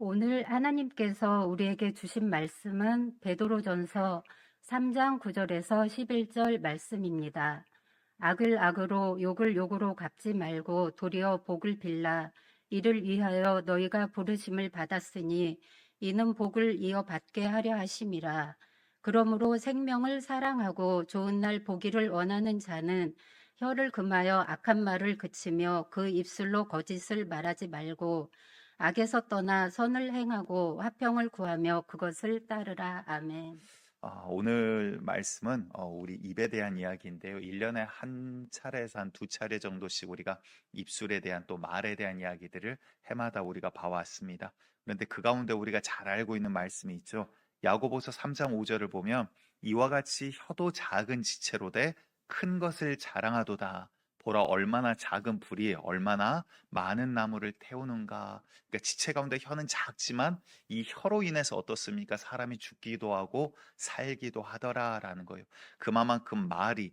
오늘 하나님께서 우리에게 주신 말씀은 베드로전서 3장 9절에서 11절 말씀입니다. 악을 악으로 욕을 욕으로 갚지 말고 도리어 복을 빌라. 이를 위하여 너희가 부르심을 받았으니 이는 복을 이어받게 하려 하심이라. 그러므로 생명을 사랑하고 좋은 날 보기를 원하는 자는 혀를 금하여 악한 말을 그치며 그 입술로 거짓을 말하지 말고 악에서 떠나 선을 행하고 화평을 구하며 그것을 따르라. 아멘. 오늘 말씀은 우리 입에 대한 이야기인데요. 1년에 한 차례에서 한 두 차례 정도씩 우리가 입술에 대한 또 말에 대한 이야기들을 해마다 우리가 봐왔습니다. 그런데 그 가운데 우리가 잘 알고 있는 말씀이 있죠. 야고보서 3장 5절을 보면 이와 같이 혀도 작은 지체로 돼 큰 것을 자랑하도다. 보라 얼마나 작은 불이 얼마나 많은 나무를 태우는가. 그러니까 지체 가운데 혀는 작지만 이 혀로 인해서 어떻습니까? 사람이 죽기도 하고 살기도 하더라라는 거예요. 그만큼 말이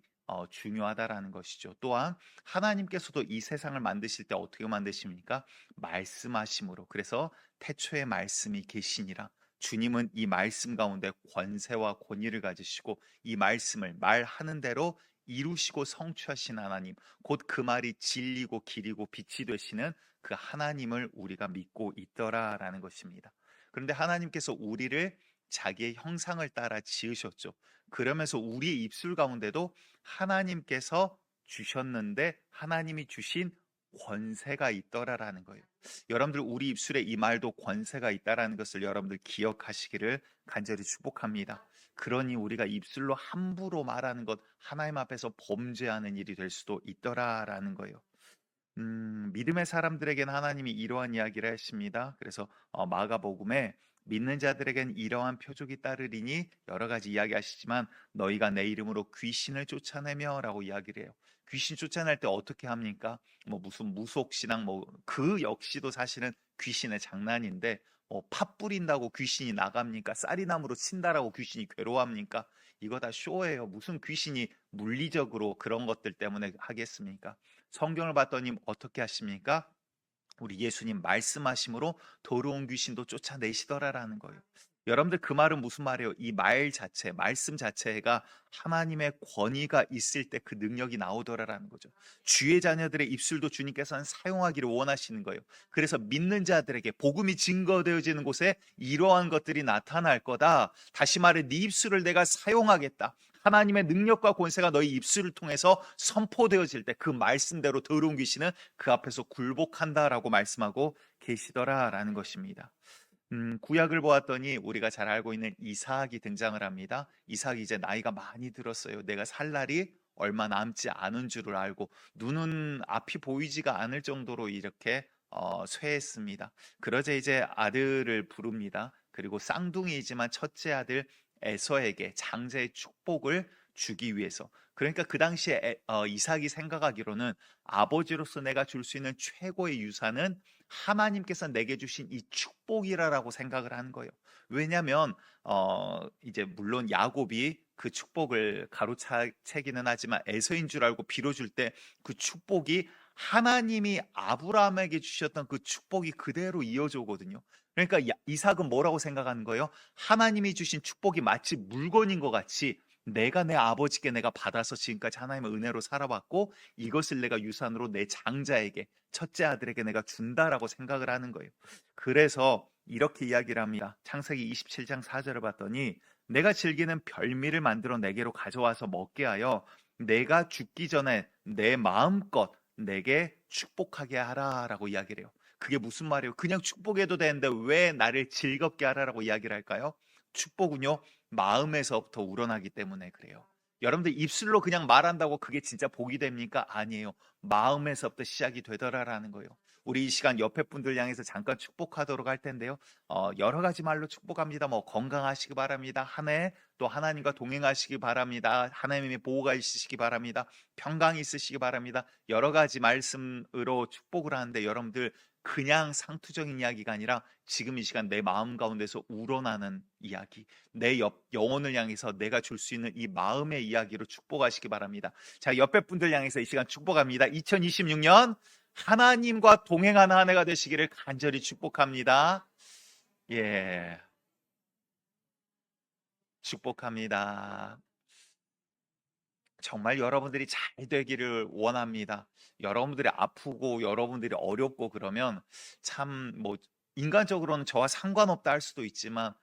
중요하다라는 것이죠. 또한 하나님께서도 이 세상을 만드실 때 어떻게 만드십니까? 말씀하심으로. 그래서 태초에 말씀이 계시니라. 주님은 이 말씀 가운데 권세와 권위를 가지시고 이 말씀을 말하는 대로 이루시고 성취하신 하나님, 곧 그 말이 진리고 길이고 빛이 되시는 그 하나님을 우리가 믿고 있더라라는 것입니다. 그런데 하나님께서 우리를 자기의 형상을 따라 지으셨죠. 그러면서 우리의 입술 가운데도 하나님께서 주셨는데 하나님이 주신 권세가 있더라라는 거예요. 여러분들 우리 입술에 이 말도 권세가 있다라는 것을 여러분들 기억하시기를 간절히 축복합니다. 그러니 우리가 입술로 함부로 말하는 것 하나님 앞에서 범죄하는 일이 될 수도 있더라라는 거예요. 믿음의 사람들에겐 하나님이 이러한 이야기를 하십니다. 그래서 마가복음에 믿는 자들에겐 이러한 표적이 따르리니 여러 가지 이야기하시지만 너희가 내 이름으로 귀신을 쫓아내며라고 이야기를 해요. 귀신 쫓아낼 때 어떻게 합니까? 뭐 무슨 무속신앙 뭐 그 역시도 사실은 귀신의 장난인데 팥 뿌린다고 귀신이 나갑니까? 쌀이나무로 친다라고 귀신이 괴로워합니까? 이거 다 쇼예요. 무슨 귀신이 물리적으로 그런 것들 때문에 하겠습니까? 성경을 봤더니 어떻게 하십니까? 우리 예수님 말씀하심으로 더러운 귀신도 쫓아내시더라라는 거예요. 여러분들 그 말은 무슨 말이에요? 이 말 자체, 말씀 자체가 하나님의 권위가 있을 때 그 능력이 나오더라라는 거죠. 주의 자녀들의 입술도 주님께서는 사용하기를 원하시는 거예요. 그래서 믿는 자들에게 복음이 증거되어지는 곳에 이러한 것들이 나타날 거다. 다시 말해 네 입술을 내가 사용하겠다. 하나님의 능력과 권세가 너희 입술을 통해서 선포되어질 때 그 말씀대로 더러운 귀신은 그 앞에서 굴복한다라고 말씀하고 계시더라라는 것입니다. 구약을 보았더니 우리가 잘 알고 있는 이삭이 등장을 합니다. 이삭이 이제 나이가 많이 들었어요. 내가 살 날이 얼마 남지 않은 줄을 알고 눈은 앞이 보이지가 않을 정도로 이렇게 쇠했습니다. 그러자 이제 아들을 부릅니다. 그리고 쌍둥이이지만 첫째 아들 에서에게 장자의 축복을 주기 위해서. 그러니까 그 당시에 이삭이 생각하기로는 아버지로서 내가 줄 수 있는 최고의 유산은 하나님께서 내게 주신 이 축복이라고 생각을 한 거예요. 왜냐하면 이제 물론 야곱이 그 축복을 가로채기는 하지만 에서인 줄 알고 빌어줄 때 그 축복이 하나님이 아브라함에게 주셨던 그 축복이 그대로 이어져 오거든요. 그러니까 이삭은 뭐라고 생각하는 거예요? 하나님이 주신 축복이 마치 물건인 것 같이 내가 내 아버지께 내가 받아서 지금까지 하나님의 은혜로 살아왔고 이것을 내가 유산으로 내 장자에게 첫째 아들에게 내가 준다라고 생각을 하는 거예요. 그래서 이렇게 이야기를 합니다. 창세기 27장 4절을 봤더니 내가 즐기는 별미를 만들어 내게로 가져와서 먹게 하여 내가 죽기 전에 내 마음껏 내게 축복하게 하라라고 이야기를 해요. 그게 무슨 말이에요? 그냥 축복해도 되는데 왜 나를 즐겁게 하라라고 이야기를 할까요? 축복은요, 마음에서부터 우러나기 때문에 그래요. 여러분들 입술로 그냥 말한다고 그게 진짜 복이 됩니까? 아니에요. 마음에서부터 시작이 되더라라는 거예요. 우리 이 시간 옆에 분들 향해서 잠깐 축복하도록 할 텐데요. 여러 가지 말로 축복합니다. 뭐 건강하시기 바랍니다. 한 해 또 하나님과 동행하시기 바랍니다. 하나님의 보호가 있으시기 바랍니다. 평강이 있으시기 바랍니다. 여러 가지 말씀으로 축복을 하는데 여러분들 그냥 상투적인 이야기가 아니라 지금 이 시간 내 마음 가운데서 우러나는 이야기, 내 영혼을 향해서 내가 줄 수 있는 이 마음의 이야기로 축복하시기 바랍니다. 자, 옆에 분들 향해서 이 시간 축복합니다. 2026년 하나님과 동행하는 한 해가 되시기를 간절히 축복합니다. 예, 축복합니다. 정말 여러분들이 잘 되기를 원합니다. 여러분들이 아프고 여러분들이 어렵고 그러면 참 뭐 인간적으로는 저와 상관없다 할 수도 있지만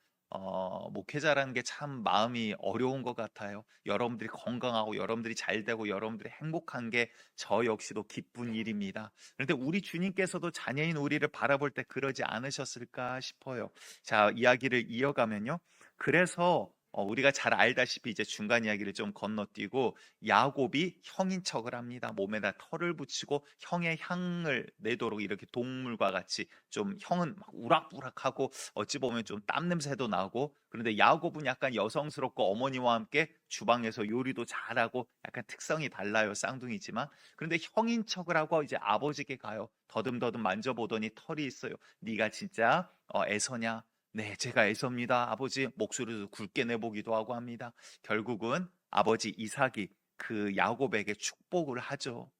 목회자라는 게 참 마음이 어려운 것 같아요. 여러분들이 건강하고 여러분들이 잘 되고 여러분들이 행복한 게 저 역시도 기쁜 일입니다. 그런데 우리 주님께서도 자녀인 우리를 바라볼 때 그러지 않으셨을까 싶어요. 자, 이야기를 이어가면요. 그래서 우리가 잘 알다시피 이제 중간 이야기를 좀 건너뛰고 야곱이 형인 척을 합니다. 몸에다 털을 붙이고 형의 향을 내도록 이렇게 동물과 같이 좀 형은 막 우락부락하고 어찌 보면 좀 땀 냄새도 나고 그런데 야곱은 약간 여성스럽고 어머니와 함께 주방에서 요리도 잘하고 약간 특성이 달라요. 쌍둥이지만 그런데 형인 척을 하고 이제 아버지께 가요. 더듬더듬 만져보더니 털이 있어요. 네가 진짜 에서냐? 네, 제가 에서입니다. 아버지 목소리도 굵게 내보기도 하고 합니다. 결국은 아버지 이삭이 그 야곱에게 축복을 하죠.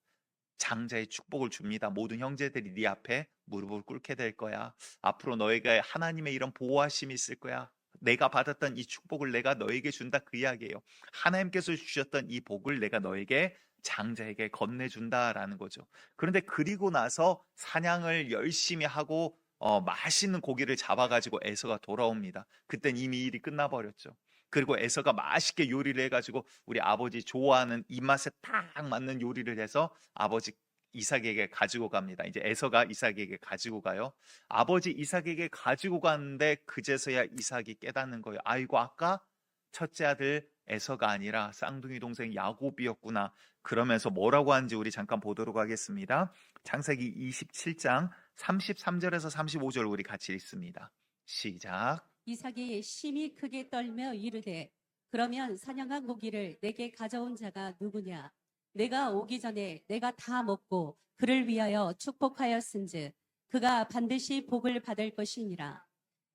장자의 축복을 줍니다. 모든 형제들이 네 앞에 무릎을 꿇게 될 거야. 앞으로 너에게 하나님의 이런 보호하심이 있을 거야. 내가 받았던 이 축복을 내가 너에게 준다 그 이야기예요. 하나님께서 주셨던 이 복을 내가 너에게 장자에게 건네준다라는 거죠. 그런데 그리고 나서 사냥을 열심히 하고 맛있는 고기를 잡아가지고 에서가 돌아옵니다. 그땐 이미 일이 끝나버렸죠. 그리고 에서가 맛있게 요리를 해가지고 우리 아버지 좋아하는 입맛에 딱 맞는 요리를 해서 아버지 이삭에게 가지고 갑니다. 이제 에서가 이삭에게 가지고 가요. 아버지 이삭에게 가지고 가는데 그제서야 이삭이 깨닫는 거예요. 아이고 아까 첫째 아들 에서가 아니라 쌍둥이 동생 야곱이었구나. 그러면서 뭐라고 하는지 우리 잠깐 보도록 하겠습니다. 창세기 27장 33절에서 35절 우리 같이 읽습니다. 시작. 이삭이 심히 크게 떨며 이르되 그러면 사냥한 고기를 내게 가져온 자가 누구냐? 내가 오기 전에 내가 다 먹고 그를 위하여 축복하였은즉 그가 반드시 복을 받을 것이니라.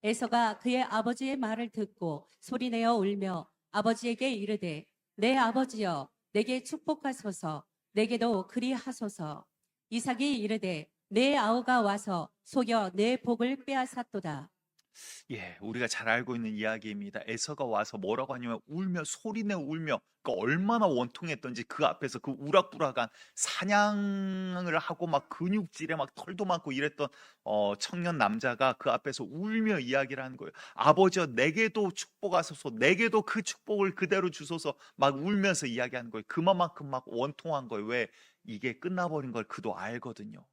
에서가 그의 아버지의 말을 듣고 소리내어 울며 아버지에게 이르되 내 아버지여 내게 축복하소서 내게도 그리하소서. 이삭이 이르되 내 아우가 와서 속여 내 복을 빼앗았도다. 예, 우리가 잘 알고 있는 이야기입니다. 에서가 와서 뭐라고 하냐면 울며 소리내어 울며 얼마나 원통했던지 그 앞에서 그 우락부락한 사냥을 하고 막 근육질에 막 털도 많고 이랬던 청년 남자가 그 앞에서 울며 이야기를 하는 거예요. 아버지여 내게도 축복하소서 내게도 그 축복을 그대로 주소서 막 울면서 이야기하는 거예요. 그만큼 막 원통한 거예요. 왜? 이게 끝나버린 걸 그도 알거든요.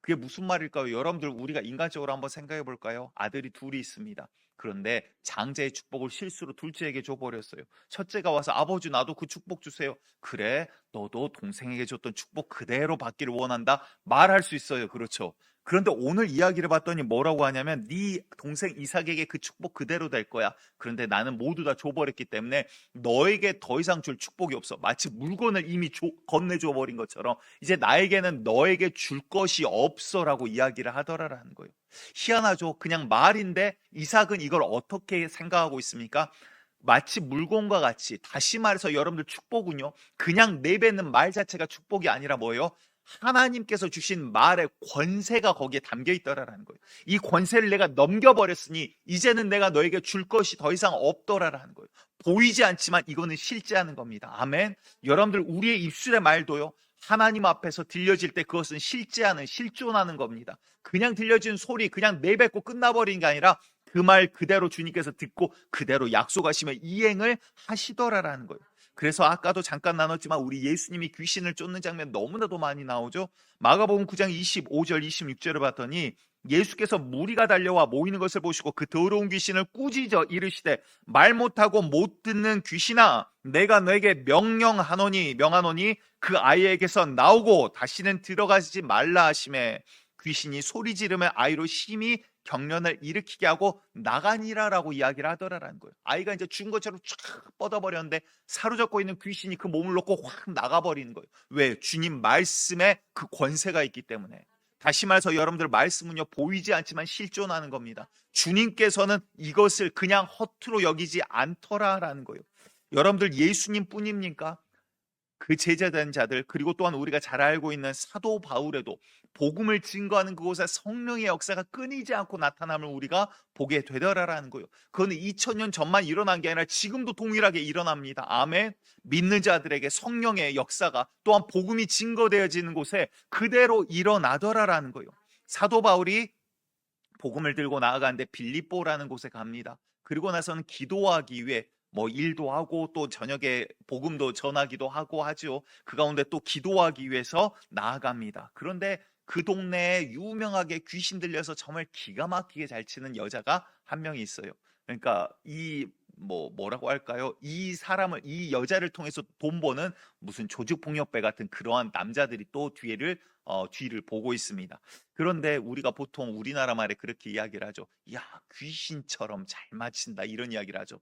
그게 무슨 말일까요? 여러분들 우리가 인간적으로 한번 생각해 볼까요? 아들이 둘이 있습니다. 그런데 장자의 축복을 실수로 둘째에게 줘버렸어요. 첫째가 와서 아버지 나도 그 축복 주세요. 그래 너도 동생에게 줬던 축복 그대로 받기를 원한다 말할 수 있어요. 그렇죠? 그런데 오늘 이야기를 봤더니 뭐라고 하냐면 네 동생 이삭에게 그 축복 그대로 될 거야. 그런데 나는 모두 다 줘버렸기 때문에 너에게 더 이상 줄 축복이 없어. 마치 물건을 이미 건네줘 버린 것처럼 이제 나에게는 너에게 줄 것이 없어라고 이야기를 하더라라는 거예요. 희한하죠. 그냥 말인데 이삭은 이걸 어떻게 생각하고 있습니까? 마치 물건과 같이 다시 말해서 여러분들 축복은요. 그냥 내뱉는 말 자체가 축복이 아니라 뭐예요? 하나님께서 주신 말의 권세가 거기에 담겨 있더라라는 거예요. 이 권세를 내가 넘겨버렸으니 이제는 내가 너에게 줄 것이 더 이상 없더라라는 거예요. 보이지 않지만 이거는 실제하는 겁니다. 아멘. 여러분들 우리의 입술의 말도요. 하나님 앞에서 들려질 때 그것은 실제하는 실존하는 겁니다. 그냥 들려진 소리 그냥 내뱉고 끝나버리는 게 아니라 그 말 그대로 주님께서 듣고 그대로 약속하시며 이행을 하시더라라는 거예요. 그래서 아까도 잠깐 나눴지만 우리 예수님이 귀신을 쫓는 장면 너무나도 많이 나오죠. 마가복음 9장 25절 26절을 봤더니 예수께서 무리가 달려와 모이는 것을 보시고 그 더러운 귀신을 꾸짖어 이르시되 말 못하고 못 듣는 귀신아 내가 너에게 명령하노니 그 아이에게서 나오고 다시는 들어가지 말라 하시매 귀신이 소리 지르며 아이로 심히 경련을 일으키게 하고 나가니라라고 이야기를 하더라라는 거예요. 아이가 이제 죽은 것처럼 쫙 뻗어버렸는데 사로잡고 있는 귀신이 그 몸을 놓고 확 나가버리는 거예요. 왜? 주님 말씀에 그 권세가 있기 때문에. 다시 말해서 여러분들 말씀은요 보이지 않지만 실존하는 겁니다. 주님께서는 이것을 그냥 허투루 여기지 않더라라는 거예요. 여러분들 예수님 뿐입니까? 그 제자된 자들, 그리고 또한 우리가 잘 알고 있는 사도 바울에도 복음을 증거하는 그곳에 성령의 역사가 끊이지 않고 나타남을 우리가 보게 되더라라는 거예요. 그거는 2000년 전만 일어난 게 아니라 지금도 동일하게 일어납니다. 아멘. 믿는 자들에게 성령의 역사가 또한 복음이 증거되어지는 곳에 그대로 일어나더라라는 거예요. 사도 바울이 복음을 들고 나아가는데 빌립보라는 곳에 갑니다. 그리고 나서는 기도하기 위해 뭐 일도 하고 또 저녁에 복음도 전하기도 하고 하죠. 그 가운데 또 기도하기 위해서 나아갑니다. 그런데 그 동네에 유명하게 귀신 들려서 정말 기가 막히게 잘 치는 여자가 한 명이 있어요. 그러니까 뭐라고 할까요? 이 여자를 통해서 돈 버는 무슨 조직폭력배 같은 그러한 남자들이 또 뒤를 보고 있습니다. 그런데 우리가 보통 우리나라 말에 그렇게 이야기를 하죠. 야, 귀신처럼 잘 맞힌다, 이런 이야기를 하죠.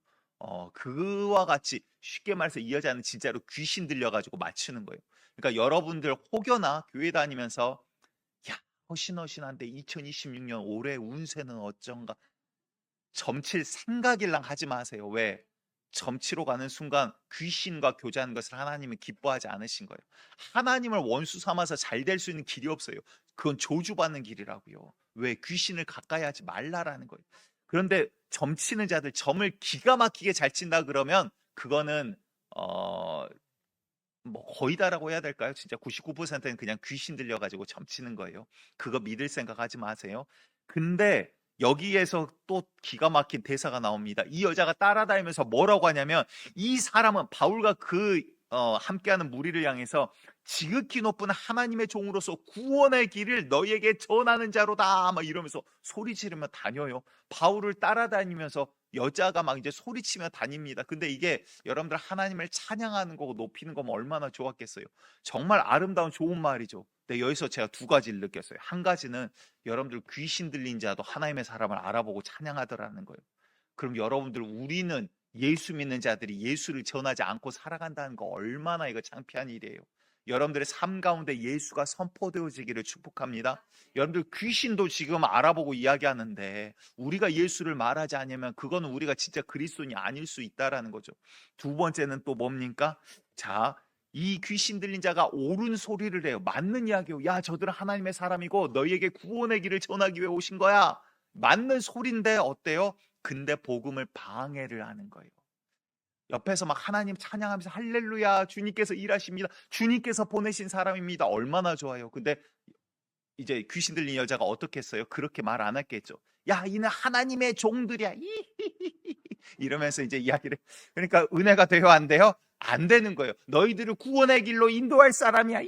그와 같이 쉽게 말해서 이 여자는 진짜로 귀신 들려가지고 맞추는 거예요. 그러니까 여러분들 혹여나 교회 다니면서 야, 허신허신한데 2026년 올해 운세는 어쩐가, 점칠 생각일랑 하지 마세요. 왜? 점치러 가는 순간 귀신과 교제하는 것을 하나님은 기뻐하지 않으신 거예요. 하나님을 원수 삼아서 잘 될 수 있는 길이 없어요. 그건 저주받는 길이라고요. 왜? 귀신을 가까이 하지 말라라는 거예요. 그런데 점치는 자들, 점을 기가 막히게 잘 친다 그러면 그거는 뭐 거의 다라고 해야 될까요? 진짜 99%는 그냥 귀신 들려가지고 점치는 거예요. 그거 믿을 생각하지 마세요. 근데 여기에서 또 기가 막힌 대사가 나옵니다. 이 여자가 따라다니면서 뭐라고 하냐면, 이 사람은 바울과 함께하는 무리를 향해서 지극히 높은 하나님의 종으로서 구원의 길을 너희에게 전하는 자로다, 막 이러면서 소리 지르며 다녀요. 바울을 따라다니면서 여자가 막 이제 소리치며 다닙니다. 근데 이게 여러분들 하나님을 찬양하는 거고 높이는 거면 얼마나 좋았겠어요. 정말 아름다운 좋은 말이죠. 근데 여기서 제가 두 가지를 느꼈어요. 한 가지는 여러분들 귀신 들린 자도 하나님의 사람을 알아보고 찬양하더라는 거예요. 그럼 여러분들, 우리는 예수 믿는 자들이 예수를 전하지 않고 살아간다는 거 얼마나 이거 창피한 일이에요. 여러분들의 삶 가운데 예수가 선포되어지기를 축복합니다. 여러분들 귀신도 지금 알아보고 이야기하는데 우리가 예수를 말하지 않으면 그거는 우리가 진짜 그리스도인이 아닐 수 있다라는 거죠. 두 번째는 또 뭡니까? 자, 이 귀신 들린 자가 옳은 소리를 해요. 맞는 이야기요. 야, 저들은 하나님의 사람이고 너희에게 구원의 길을 전하기 위해 오신 거야. 맞는 소리인데 어때요? 근데 복음을 방해를 하는 거예요. 옆에서 막 하나님 찬양하면서 할렐루야, 주님께서 일하십니다, 주님께서 보내신 사람입니다, 얼마나 좋아요. 근데 이제 귀신 들린 여자가 어떻게 했어요? 그렇게 말 안 했겠죠. 야, 이는 하나님의 종들이야, 이러면서 이제 이야기를, 그러니까 은혜가 돼요, 안 돼요? 안 되는 거예요. 너희들을 구원의 길로 인도할 사람이야,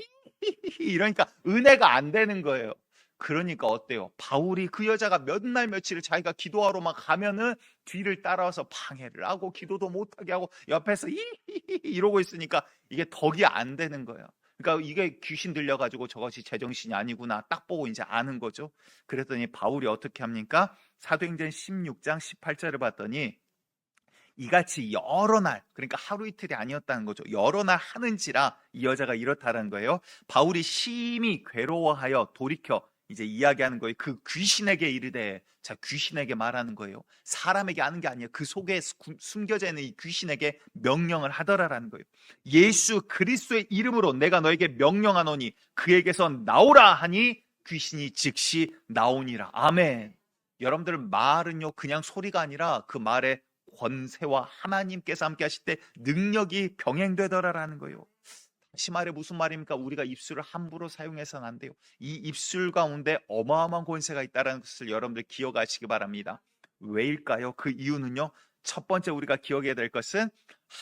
이러니까 은혜가 안 되는 거예요. 그러니까 어때요? 바울이 그 여자가 몇 날 며칠을 자기가 기도하러 막 가면은 뒤를 따라와서 방해를 하고 기도도 못하게 하고 옆에서 이러고 있으니까 이게 덕이 안 되는 거예요. 그러니까 이게 귀신 들려가지고 저것이 제정신이 아니구나 딱 보고 이제 아는 거죠. 그랬더니 바울이 어떻게 합니까? 사도행전 16장 18절을 봤더니 이같이 여러 날, 그러니까 하루 이틀이 아니었다는 거죠. 여러 날 하는지라 이 여자가 이렇다는 거예요. 바울이 심히 괴로워하여 돌이켜 이제 이야기하는 거예요. 그 귀신에게 이르되, 자, 귀신에게 말하는 거예요. 사람에게 하는 게 아니에요. 그 속에 숨겨져 있는 이 귀신에게 명령을 하더라라는 거예요. 예수 그리스도의 이름으로 내가 너에게 명령하노니 그에게서 나오라 하니 귀신이 즉시 나오니라. 아멘. 여러분들, 말은요 그냥 소리가 아니라 그 말에 권세와 하나님께서 함께 하실 때 능력이 병행되더라라는 거예요. 다시 말해 무슨 말입니까? 우리가 입술을 함부로 사용해서는 안 돼요. 이 입술 가운데 어마어마한 권세가 있다는 것을 여러분들 기억하시기 바랍니다. 왜일까요? 그 이유는요, 첫 번째 우리가 기억해야 될 것은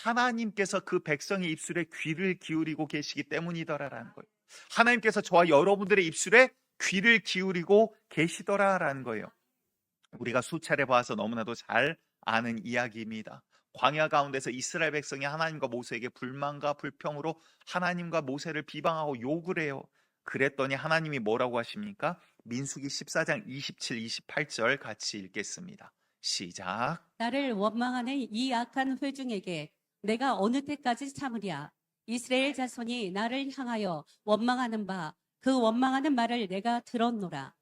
하나님께서 그 백성의 입술에 귀를 기울이고 계시기 때문이더라라는 거예요. 하나님께서 저와 여러분들의 입술에 귀를 기울이고 계시더라라는 거예요. 우리가 수차례 봐서 너무나도 잘 아는 이야기입니다. 광야 가운데서 이스라엘 백성이 하나님과 모세에게 불만과 불평으로 하나님과 모세를 비방하고 욕을 해요. 그랬더니 하나님이 뭐라고 하십니까? 민수기 14장 27, 28절 같이 읽겠습니다. 시작. 나를 원망하는 이 악한 회중에게 내가 어느 때까지 참으랴. 이스라엘 자손이 나를 향하여 원망하는 바 그 원망하는 말을 내가 들었노라.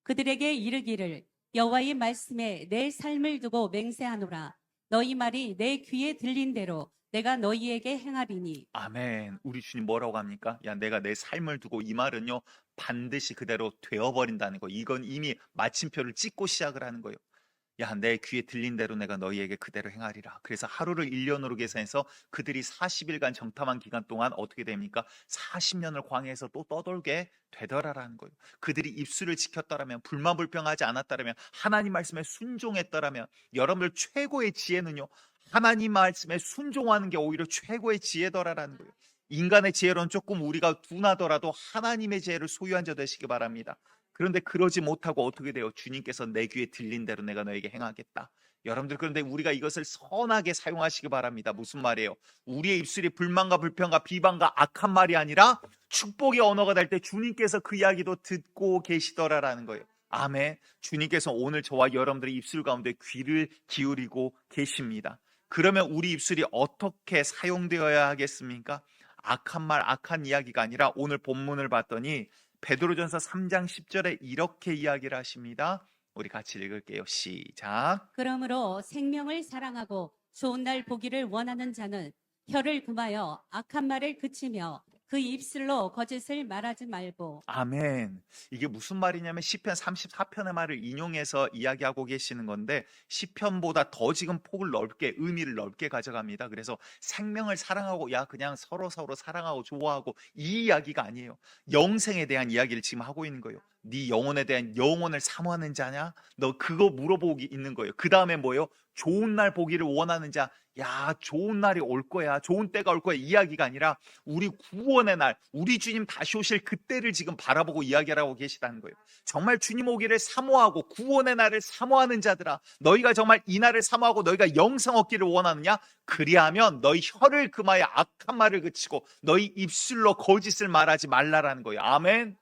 그들에게 이르기를 여호와의 말씀에 내 삶을 두고 맹세하노라. 너희 말이 내 귀에 들린 대로 내가 너희에게 행하리니. 아멘. 우리 주님 뭐라고 합니까? 야, 내가 내 삶을 두고 이 말은요, 반드시 그대로 되어버린다는 거. 이건 이미 마침표를 찍고 시작을 하는 거예요. 야, 내 귀에 들린 대로 내가 너희에게 그대로 행하리라. 그래서 하루를 1년으로 계산해서 그들이 40일간 정탐한 기간 동안 어떻게 됩니까? 40년을 광야에서 또 떠돌게 되더라라는 거예요. 그들이 입술을 지켰더라면, 불만불평하지 않았더라면, 하나님 말씀에 순종했더라면, 여러분들 최고의 지혜는요, 하나님 말씀에 순종하는 게 오히려 최고의 지혜더라라는 거예요. 인간의 지혜로는 조금 우리가 둔하더라도 하나님의 지혜를 소유한 자 되시기 바랍니다. 그런데 그러지 못하고 어떻게 돼요? 주님께서 내 귀에 들린 대로 내가 너에게 행하겠다. 여러분들, 그런데 우리가 이것을 선하게 사용하시기 바랍니다. 무슨 말이에요? 우리의 입술이 불만과 불평과 비방과 악한 말이 아니라 축복의 언어가 될 때 주님께서 그 이야기도 듣고 계시더라라는 거예요. 아멘. 주님께서 오늘 저와 여러분들의 입술 가운데 귀를 기울이고 계십니다. 그러면 우리 입술이 어떻게 사용되어야 하겠습니까? 악한 말, 악한 이야기가 아니라 오늘 본문을 봤더니 베드로전서 3장 10절에 이렇게 이야기를 하십니다. 우리 같이 읽을게요. 시작. 그러므로 생명을 사랑하고 좋은 날 보기를 원하는 자는 혀를 금하여 악한 말을 그치며 그 입술로 거짓을 말하지 말고. 아멘. 이게 무슨 말이냐면 시편 34편의 말을 인용해서 이야기하고 계시는 건데 시편보다 더 지금 폭을 넓게, 의미를 넓게 가져갑니다. 그래서 생명을 사랑하고, 야, 그냥 서로 사랑하고 좋아하고, 이 이야기가 아니에요. 영생에 대한 이야기를 지금 하고 있는 거예요. 네 영혼에 대한, 영혼을 사모하는 자냐? 너 그거 물어보고 있는 거예요. 그 다음에 뭐예요? 좋은 날 보기를 원하는 자. 야, 좋은 날이 올 거야, 좋은 때가 올 거야, 이야기가 아니라 우리 구원의 날, 우리 주님 다시 오실 그때를 지금 바라보고 이야기하고 계시다는 거예요. 정말 주님 오기를 사모하고 구원의 날을 사모하는 자들아, 너희가 정말 이 날을 사모하고 너희가 영생 얻기를 원하느냐? 그리하면 너희 혀를 금하여 악한 말을 그치고 너희 입술로 거짓을 말하지 말라라는 거예요. 아멘.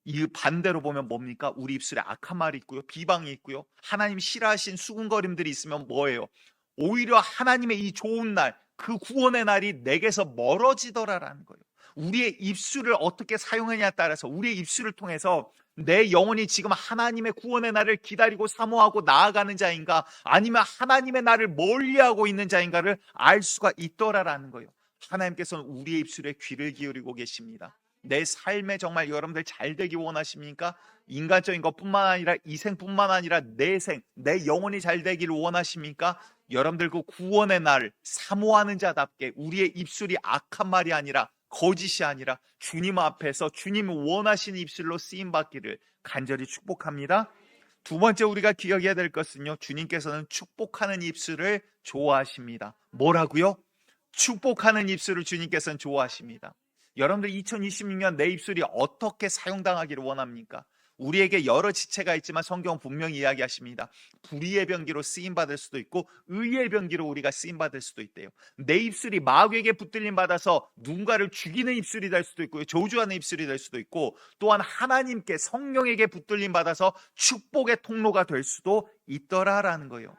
이 반대로 보면 뭡니까? 우리 입술에 악한 말이 있고요, 비방이 있고요, 하나님 싫어하신 수군거림들이 있으면 뭐예요? 오히려 하나님의 이 좋은 날, 그 구원의 날이 내게서 멀어지더라라는 거예요. 우리의 입술을 어떻게 사용하냐에 따라서 우리의 입술을 통해서 내 영혼이 지금 하나님의 구원의 날을 기다리고 사모하고 나아가는 자인가, 아니면 하나님의 날을 멀리하고 있는 자인가를 알 수가 있더라라는 거예요. 하나님께서는 우리의 입술에 귀를 기울이고 계십니다. 내 삶에 정말 여러분들 잘 되기 원하십니까? 인간적인 것뿐만 아니라 이 생뿐만 아니라 내 생, 내 영혼이 잘 되기를 원하십니까? 여러분들 그 구원의 날을 사모하는 자답게 우리의 입술이 악한 말이 아니라, 거짓이 아니라 주님 앞에서 주님 원하시는 입술로 쓰임받기를 간절히 축복합니다. 두 번째 우리가 기억해야 될 것은요, 주님께서는 축복하는 입술을 좋아하십니다. 뭐라고요? 축복하는 입술을 주님께서는 좋아하십니다. 여러분들 2026년 내 입술이 어떻게 사용당하기를 원합니까? 우리에게 여러 지체가 있지만 성경은 분명히 이야기하십니다. 불의의 병기로 쓰임받을 수도 있고 의의 병기로 우리가 쓰임받을 수도 있대요. 내 입술이 마귀에게 붙들림 받아서 누군가를 죽이는 입술이 될 수도 있고요, 저주하는 입술이 될 수도 있고, 또한 하나님께, 성령에게 붙들림 받아서 축복의 통로가 될 수도 있더라라는 거예요.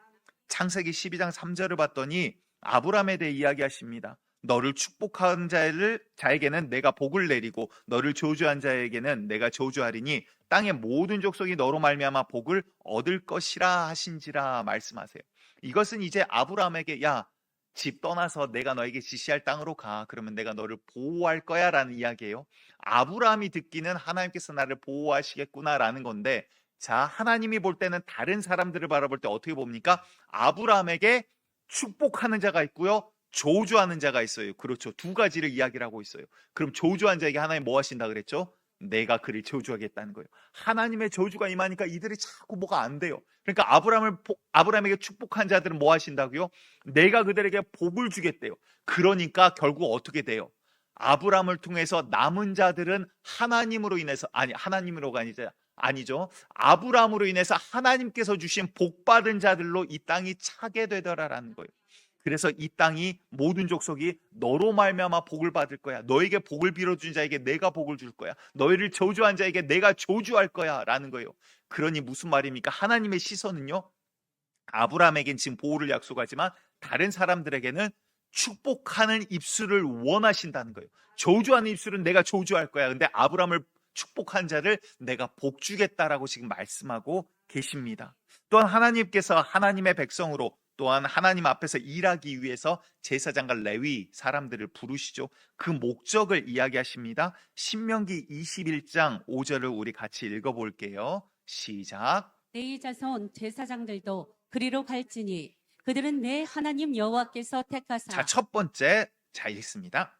창세기 12장 3절을 봤더니 아브라함에 대해 이야기하십니다. 너를 축복한 자에게는 내가 복을 내리고 너를 저주한 자에게는 내가 저주하리니 땅의 모든 족속이 너로 말미암아 복을 얻을 것이라 하신지라 말씀하세요. 이것은 이제 아브라함에게, 야, 집 떠나서 내가 너에게 지시할 땅으로 가. 그러면 내가 너를 보호할 거야 라는 이야기예요. 아브라함이 듣기는 하나님께서 나를 보호하시겠구나라는 건데, 자, 하나님이 볼 때는 다른 사람들을 바라볼 때 어떻게 봅니까? 아브라함에게 축복하는 자가 있고요, 저주하는 자가 있어요. 그렇죠. 두 가지를 이야기를 하고 있어요. 그럼 저주한 자에게 하나님 뭐 하신다 그랬죠? 내가 그를 저주하겠다는 거예요. 하나님의 저주가 임하니까 이들이 자꾸 뭐가 안 돼요. 그러니까 아브라함에게 축복한 자들은 뭐 하신다고요? 내가 그들에게 복을 주겠대요. 그러니까 결국 어떻게 돼요? 아브라함을 통해서 남은 자들은 하나님으로 인해서, 하나님으로가 아니죠. 아브라함으로 인해서 하나님께서 주신 복받은 자들로 이 땅이 차게 되더라라는 거예요. 그래서 이 땅이 모든 족속이 너로 말미암아 복을 받을 거야. 너에게 복을 빌어준 자에게 내가 복을 줄 거야. 너희를 저주한 자에게 내가 저주할 거야 라는 거예요. 그러니 무슨 말입니까? 하나님의 시선은요, 아브라함에겐 지금 보호를 약속하지만 다른 사람들에게는 축복하는 입술을 원하신다는 거예요. 저주하는 입술은 내가 저주할 거야. 근데 아브라함을 축복한 자를 내가 복 주겠다라고 지금 말씀하고 계십니다. 또한 하나님께서 하나님의 백성으로 또한 하나님 앞에서 일하기 위해서 제사장과 레위 사람들을 부르시죠. 그 목적을 이야기하십니다. 신명기 21장 5절을 우리 같이 읽어볼게요. 시작. 내 자손 제사장들도 그리로 갈지니 그들은 내 하나님 여호와께서 택하사 자, 첫 번째 자 읽습니다.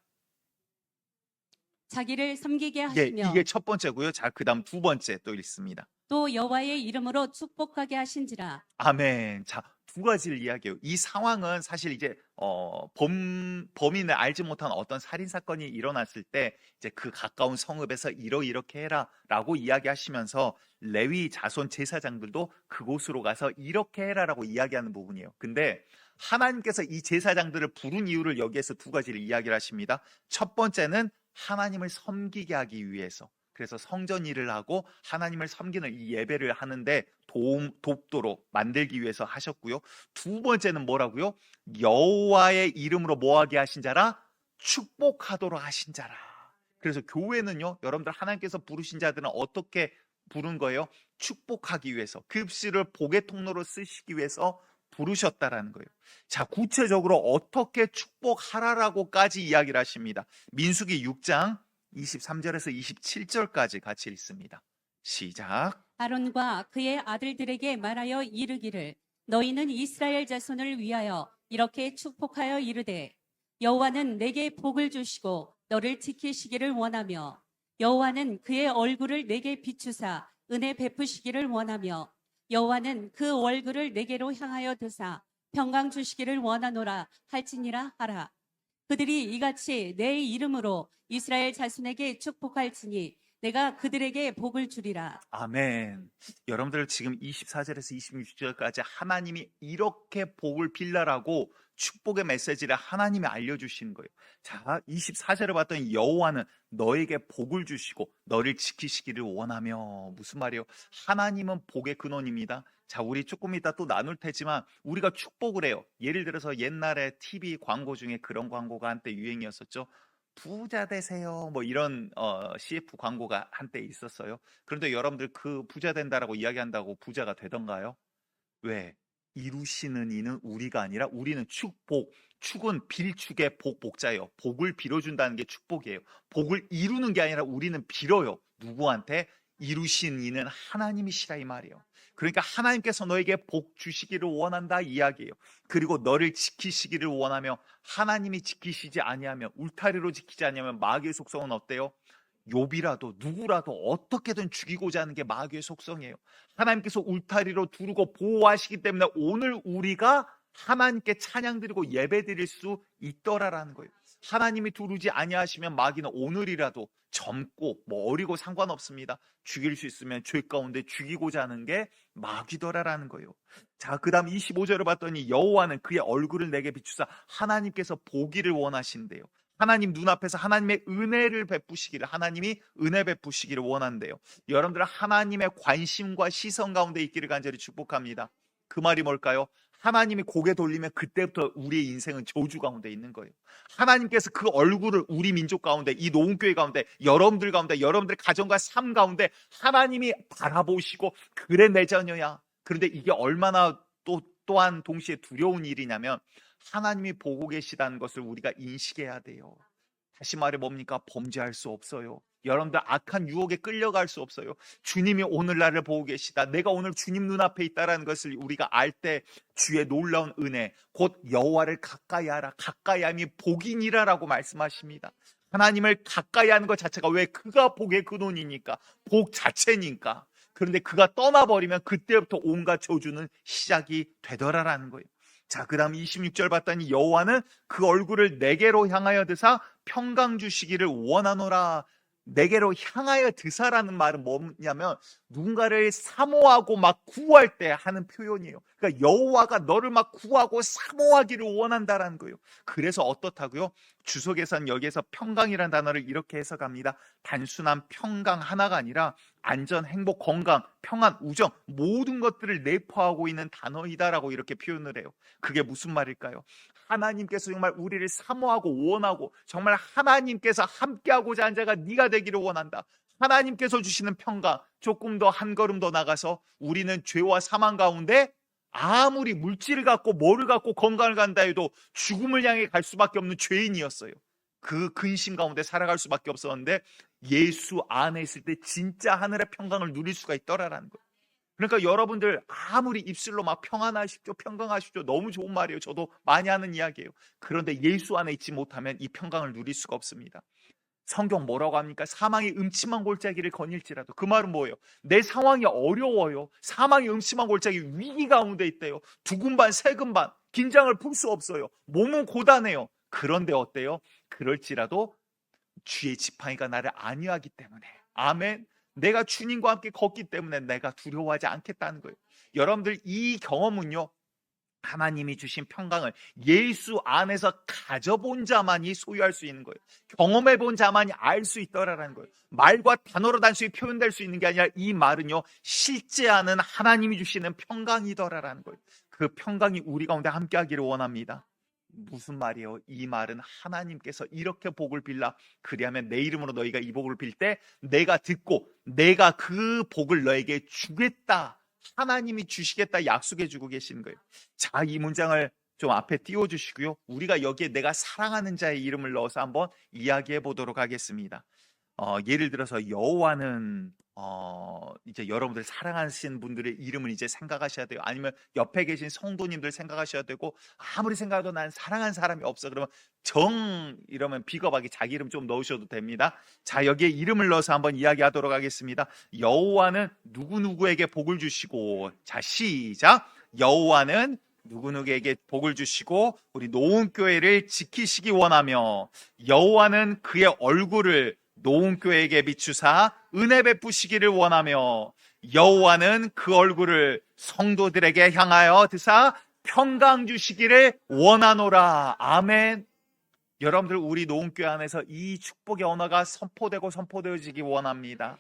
자기를 섬기게 예, 하시며 이게 첫 번째고요. 자, 그다음 두 번째 또 읽습니다. 또 여호와의 이름으로 축복하게 하신지라. 아멘. 자, 두 가지를 이야기해요. 이 상황은 사실 이제 범인을 알지 못한 어떤 살인 사건이 일어났을 때 이제 그 가까운 성읍에서 이렇게 해라라고 이야기하시면서 레위 자손 제사장들도 그곳으로 가서 이렇게 해라라고 이야기하는 부분이에요. 근데 하나님께서 이 제사장들을 부른 이유를 여기에서 두 가지를 이야기를 하십니다. 첫 번째는 하나님을 섬기게 하기 위해서. 그래서 성전 일을 하고 하나님을 섬기는 이 예배를 하는데 돕도록 만들기 위해서 하셨고요. 두 번째는 뭐라고요? 여호와의 이름으로 뭐하게 하신 자라? 축복하도록 하신 자라. 그래서 교회는요, 여러분들 하나님께서 부르신 자들은 어떻게 부른 거예요? 축복하기 위해서, 급시를 복의 통로로 쓰시기 위해서 부르셨다라는 거예요. 자, 구체적으로 어떻게 축복하라라고까지 이야기를 하십니다. 민수기 6장 23절에서 27절까지 같이 읽습니다. 시작. 아론과 그의 아들들에게 말하여 이르기를 너희는 이스라엘 자손을 위하여 이렇게 축복하여 이르되 여호와는 내게 복을 주시고 너를 지키시기를 원하며 여호와는 그의 얼굴을 내게 비추사 은혜 베푸시기를 원하며 여호와는 그 얼굴을 내게로 향하여 드사 평강 주시기를 원하노라 할지니라 하라. 그들이 이같이 내 이름으로 이스라엘 자손에게 축복할지니 내가 그들에게 복을 주리라. 아멘. 여러분들 지금 24절에서 26절까지 하나님이 이렇게 복을 빌라라고 축복의 메시지를 하나님이 알려주시는 거예요. 자, 24절을 봤더니 여호와는 너에게 복을 주시고 너를 지키시기를 원하며, 무슨 말이에요? 하나님은 복의 근원입니다. 자, 우리 조금 이따 또 나눌 테지만 우리가 축복을 해요. 예를 들어서 옛날에 TV 광고 중에 그런 광고가 한때 유행이었었죠. 부자 되세요. 뭐 이런 CF 광고가 한때 있었어요. 그런데 여러분들 그 부자 된다라고 이야기한다고 부자가 되던가요? 왜? 이루시는 이는 우리가 아니라 우리는 축복. 축은 빌축의 복자예요. 복을 빌어준다는 게 축복이에요. 복을 이루는 게 아니라 우리는 빌어요. 누구한테? 이루신 이는 하나님이시라 이 말이에요. 그러니까 하나님께서 너에게 복 주시기를 원한다 이야기예요. 그리고 너를 지키시기를 원하며, 하나님이 지키시지 아니하면, 울타리로 지키지 아니하면 마귀의 속성은 어때요? 욥이라도 누구라도 어떻게든 죽이고자 하는 게 마귀의 속성이에요. 하나님께서 울타리로 두르고 보호하시기 때문에 오늘 우리가 하나님께 찬양 드리고 예배 드릴 수 있더라라는 거예요. 하나님이 두르지 아니하시면 마귀는 오늘이라도 젊고 뭐 어리고 상관없습니다. 죽일 수 있으면 죄 가운데 죽이고자 하는 게 마귀더라라는 거예요. 자, 그 다음 25절을 봤더니 여호와는 그의 얼굴을 내게 비추사, 하나님께서 보기를 원하신대요. 하나님 눈앞에서 하나님의 은혜를 베푸시기를, 하나님이 은혜 베푸시기를 원한대요. 여러분들 하나님의 관심과 시선 가운데 있기를 간절히 축복합니다. 그 말이 뭘까요? 하나님이 고개 돌리면 그때부터 우리의 인생은 저주 가운데 있는 거예요. 하나님께서 그 얼굴을 우리 민족 가운데, 이 노은교회 가운데, 여러분들 가운데, 여러분들의 가정과 삶 가운데 하나님이 바라보시고, 그래 내 자녀야. 그런데 이게 얼마나 또한 동시에 두려운 일이냐면, 하나님이 보고 계시다는 것을 우리가 인식해야 돼요. 다시 말해 뭡니까? 범죄할 수 없어요. 여러분들 악한 유혹에 끌려갈 수 없어요. 주님이 오늘 나를 보고 계시다, 내가 오늘 주님 눈앞에 있다라는 것을 우리가 알 때 주의 놀라운 은혜, 곧 여호와를 가까이 하라, 가까이 함이 복이니라라고 말씀하십니다. 하나님을 가까이 하는 것 자체가, 왜? 그가 복의 근원이니까, 복 자체니까. 그런데 그가 떠나버리면 그때부터 온갖 저주는 시작이 되더라라는 거예요. 자, 그 다음 26절 봤더니 여호와는 그 얼굴을 내게로 향하여 드사 평강 주시기를 원하노라. 내게로 향하여 드사라는 말은 뭐냐면 누군가를 사모하고 막 구할 때 하는 표현이에요. 그러니까 여호와가 너를 막 구하고 사모하기를 원한다라는 거예요. 그래서 어떻다고요? 주석에서는 여기에서 평강이라는 단어를 이렇게 해석합니다. 단순한 평강 하나가 아니라 안전, 행복, 건강, 평안, 우정, 모든 것들을 내포하고 있는 단어이다라고 이렇게 표현을 해요. 그게 무슨 말일까요? 하나님께서 정말 우리를 사모하고 원하고, 정말 하나님께서 함께하고자 한 자가 네가 되기를 원한다. 하나님께서 주시는 평강, 조금 더 한 걸음 더 나가서 우리는 죄와 사망 가운데 아무리 물질을 갖고 뭐를 갖고 건강을 간다 해도 죽음을 향해 갈 수밖에 없는 죄인이었어요. 그 근심 가운데 살아갈 수밖에 없었는데 예수 안에 있을 때 진짜 하늘의 평강을 누릴 수가 있더라라는 거예요. 그러니까 여러분들 아무리 입술로 막 평안하십시오, 평강하십시오, 너무 좋은 말이에요. 저도 많이 하는 이야기예요. 그런데 예수 안에 있지 못하면 이 평강을 누릴 수가 없습니다. 성경 뭐라고 합니까? 사망의 음침한 골짜기를 거닐지라도. 그 말은 뭐예요? 내 상황이 어려워요. 사망의 음침한 골짜기 위기 가운데 있대요. 두근반 세근반 긴장을 풀 수 없어요. 몸은 고단해요. 그런데 어때요? 그럴지라도 주의 지팡이가 나를 안위하기 때문에, 아멘, 내가 주님과 함께 걷기 때문에 내가 두려워하지 않겠다는 거예요. 여러분들 이 경험은요, 하나님이 주신 평강을 예수 안에서 가져본 자만이 소유할 수 있는 거예요. 경험해 본 자만이 알 수 있더라라는 거예요. 말과 단어로 단순히 표현될 수 있는 게 아니라 이 말은요, 실제하는 하나님이 주시는 평강이더라라는 거예요. 그 평강이 우리 가운데 함께 하기를 원합니다. 무슨 말이에요? 이 말은 하나님께서 이렇게 복을 빌라, 그리하면 내 이름으로 너희가 이 복을 빌 때 내가 듣고 내가 그 복을 너에게 주겠다, 하나님이 주시겠다 약속해 주고 계시는 거예요. 자, 이 문장을 좀 앞에 띄워주시고요, 우리가 여기에 내가 사랑하는 자의 이름을 넣어서 한번 이야기해 보도록 하겠습니다. 예를 들어서 여호와는 이제 여러분들 사랑하시는 분들의 이름을 이제 생각하셔야 돼요. 아니면 옆에 계신 성도님들 생각하셔야 되고, 아무리 생각해도 난 사랑하는 사람이 없어, 그러면 이러면 비겁하게 자기 이름 좀 넣으셔도 됩니다. 자, 여기에 이름을 넣어서 한번 이야기하도록 하겠습니다. 여호와는 누구누구에게 복을 주시고, 자, 시작. 여호와는 누구누구에게 복을 주시고 우리 노은교회를 지키시기 원하며, 여호와는 그의 얼굴을 노은교회에게 비추사 은혜 베푸시기를 원하며, 여호와는 그 얼굴을 성도들에게 향하여 드사 평강 주시기를 원하노라. 아멘. 여러분들 우리 노은교회 안에서 이 축복의 언어가 선포되고 선포되어지기 원합니다.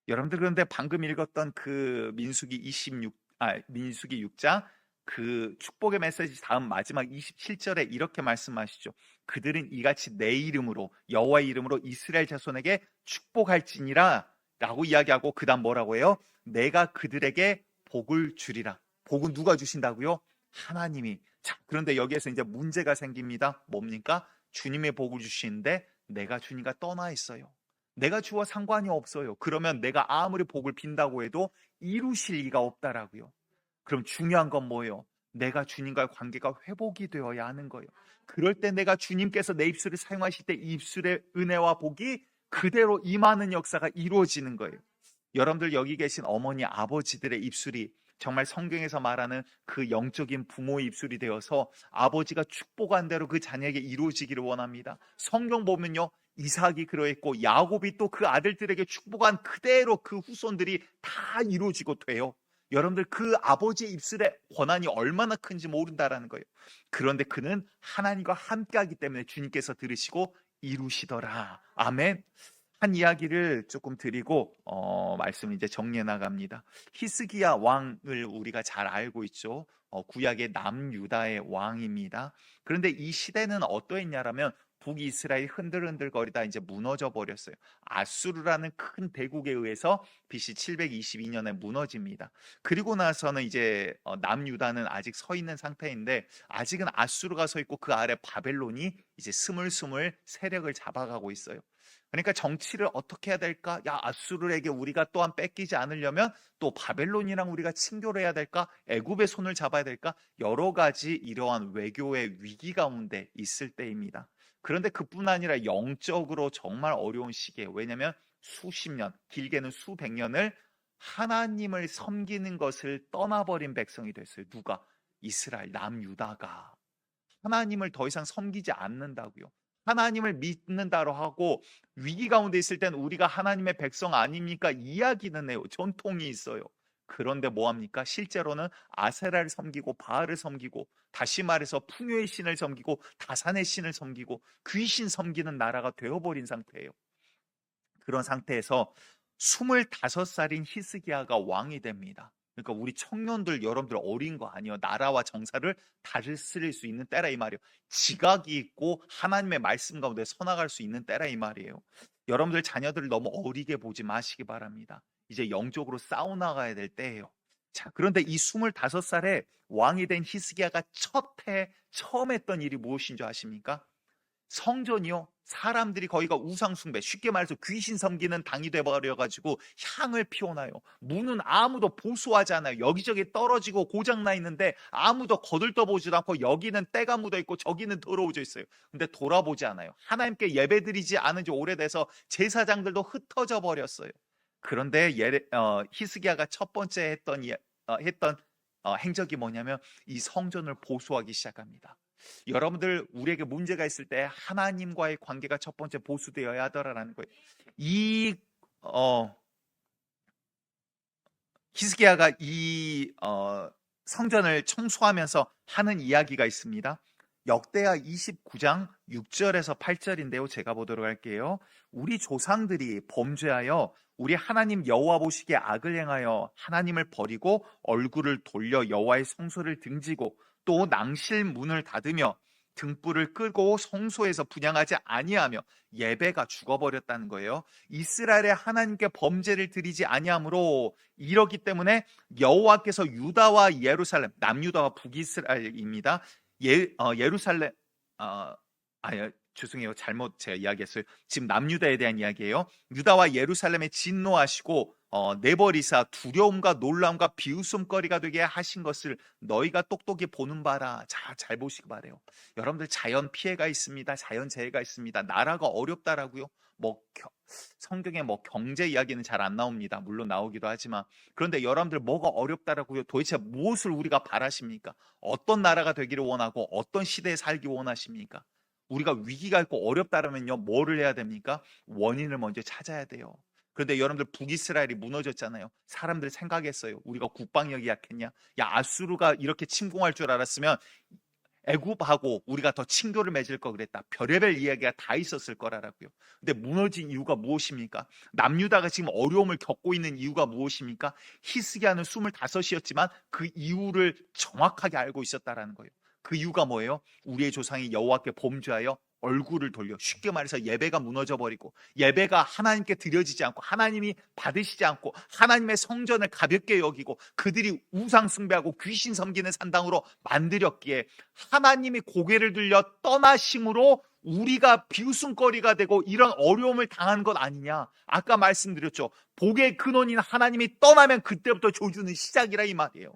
여러분들 그런데 방금 읽었던 그 민수기 6장 그 축복의 메시지 다음 마지막 27절에 이렇게 말씀하시죠. 그들은 이같이 내 이름으로, 여호와의 이름으로 이스라엘 자손에게 축복할지니라 라고 이야기하고, 그 다음 뭐라고 해요? 내가 그들에게 복을 주리라. 복은 누가 주신다고요? 하나님이. 자, 그런데 여기에서 이제 문제가 생깁니다. 뭡니까? 주님의 복을 주시는데 내가 주님과 떠나 있어요. 내가 주와 상관이 없어요. 그러면 내가 아무리 복을 빈다고 해도 이루실 리가 없다라고요. 그럼 중요한 건 뭐예요? 내가 주님과의 관계가 회복이 되어야 하는 거예요. 그럴 때 내가 주님께서 내 입술을 사용하실 때 이 입술의 은혜와 복이 그대로 임하는 역사가 이루어지는 거예요. 여러분들 여기 계신 어머니, 아버지들의 입술이 정말 성경에서 말하는 그 영적인 부모의 입술이 되어서 아버지가 축복한 대로 그 자녀에게 이루어지기를 원합니다. 성경 보면요, 이삭이 그러했고 야곱이 또 그 아들들에게 축복한 그대로 그 후손들이 다 이루어지고 돼요. 여러분들 그 아버지의 입술의 권한이 얼마나 큰지 모른다라는 거예요. 그런데 그는 하나님과 함께하기 때문에 주님께서 들으시고 이루시더라. 아멘. 한 이야기를 조금 드리고 말씀을 이제 정리해 나갑니다. 히스기야 왕을 우리가 잘 알고 있죠. 구약의 남유다의 왕입니다. 그런데 이 시대는 어떠했냐라면 북이스라엘이 흔들흔들거리다 이제 무너져 버렸어요. 아수르라는 큰 대국에 의해서 BC 722년에 무너집니다. 그리고 나서는 이제 남유다는 아직 서 있는 상태인데, 아직은 아수르가 서 있고 그 아래 바벨론이 이제 스물스물 세력을 잡아가고 있어요. 그러니까 정치를 어떻게 해야 될까? 야, 아수르에게 우리가 또한 뺏기지 않으려면 또 바벨론이랑 우리가 친교를 해야 될까? 애굽의 손을 잡아야 될까? 여러 가지 이러한 외교의 위기 가운데 있을 때입니다. 그런데 그뿐 아니라 영적으로 정말 어려운 시기예요. 왜냐하면 수십 년, 길게는 수백 년을 하나님을 섬기는 것을 떠나버린 백성이 됐어요. 누가? 이스라엘, 남유다가 하나님을 더 이상 섬기지 않는다고요. 하나님을 믿는다로 하고 위기 가운데 있을 땐 우리가 하나님의 백성 아닙니까? 이야기는 해요. 전통이 있어요. 그런데 뭐합니까? 실제로는 아세라를 섬기고 바알을 섬기고, 다시 말해서 풍요의 신을 섬기고 다산의 신을 섬기고 귀신 섬기는 나라가 되어버린 상태예요. 그런 상태에서 25살인 히스기야가 왕이 됩니다. 그러니까 우리 청년들, 여러분들 어린 거 아니에요. 나라와 정사를 다스릴 수 있는 때라 이 말이에요. 지각이 있고 하나님의 말씀 가운데 서나갈 수 있는 때라 이 말이에요. 여러분들 자녀들을 너무 어리게 보지 마시기 바랍니다. 이제 영적으로 싸워나가야 될 때예요. 자, 그런데 이 25살에 왕이 된 히스기야가 처음 했던 일이 무엇인 줄 아십니까? 성전이요. 사람들이 거기가 우상숭배, 쉽게 말해서 귀신 섬기는 당이 돼버려가지고 향을 피워놔요. 문은 아무도 보수하지 않아요. 여기저기 떨어지고 고장나 있는데 아무도 거들떠보지도 않고 여기는 때가 묻어있고 저기는 더러워져 있어요. 근데 돌아보지 않아요. 하나님께 예배드리지 않은 지 오래돼서 제사장들도 흩어져 버렸어요. 그런데 히스기야가 첫 번째 했던 행적이 뭐냐면 이 성전을 보수하기 시작합니다. 여러분들, 우리에게 문제가 있을 때 하나님과의 관계가 첫 번째 보수되어야 하더라라는 거예요. 이 히스기야가 이 성전을 청소하면서 하는 이야기가 있습니다. 역대하 29장 6절에서 8절인데요. 제가 보도록 할게요. 우리 조상들이 범죄하여 우리 하나님 여호와 보시기에 악을 행하여 하나님을 버리고 얼굴을 돌려 여호와의 성소를 등지고 또 낭실 문을 닫으며 등불을 끄고 성소에서 분향하지 아니하며 예배가 죽어버렸다는 거예요. 이스라엘의 하나님께 범죄를 드리지 아니하므로 이러기 때문에 여호와께서 유다와 예루살렘, 남유다와 북이스라엘입니다. 예루살렘, 죄송해요. 잘못 제가 이야기했어요. 지금 남유다에 대한 이야기예요. 유다와 예루살렘에 진노하시고 내버리사 두려움과 놀라움과 비웃음거리가 되게 하신 것을 너희가 똑똑히 보는 바라. 자, 잘 보시기 바래요. 여러분들, 자연 피해가 있습니다. 자연 재해가 있습니다. 나라가 어렵다라고요. 성경에 경제 이야기는 잘 안 나옵니다. 물론 나오기도 하지만, 그런데 여러분들 뭐가 어렵다라고요? 도대체 무엇을 우리가 바라십니까? 어떤 나라가 되기를 원하고 어떤 시대에 살기 원하십니까? 우리가 위기가 있고 어렵다라면요, 뭐를 해야 됩니까? 원인을 먼저 찾아야 돼요. 그런데 여러분들, 북이스라엘이 무너졌잖아요. 사람들 생각했어요. 우리가 국방력이 약했냐? 야, 아수르가 이렇게 침공할 줄 알았으면 애굽하고 우리가 더 친교를 맺을 거 그랬다. 별의별 이야기가 다 있었을 거라고요. 근데 무너진 이유가 무엇입니까? 남유다가 지금 어려움을 겪고 있는 이유가 무엇입니까? 히스기야는 25이었지만 그 이유를 정확하게 알고 있었다라는 거예요. 그 이유가 뭐예요? 우리의 조상이 여호와께 범죄하여 얼굴을 돌려, 쉽게 말해서 예배가 무너져 버리고 예배가 하나님께 드려지지 않고 하나님이 받으시지 않고 하나님의 성전을 가볍게 여기고 그들이 우상 숭배하고 귀신 섬기는 산당으로 만들었기에 하나님이 고개를 들려 떠나심으로 우리가 비웃음거리가 되고 이런 어려움을 당한 것 아니냐. 아까 말씀드렸죠. 복의 근원인 하나님이 떠나면 그때부터 조주는 시작이라 이 말이에요.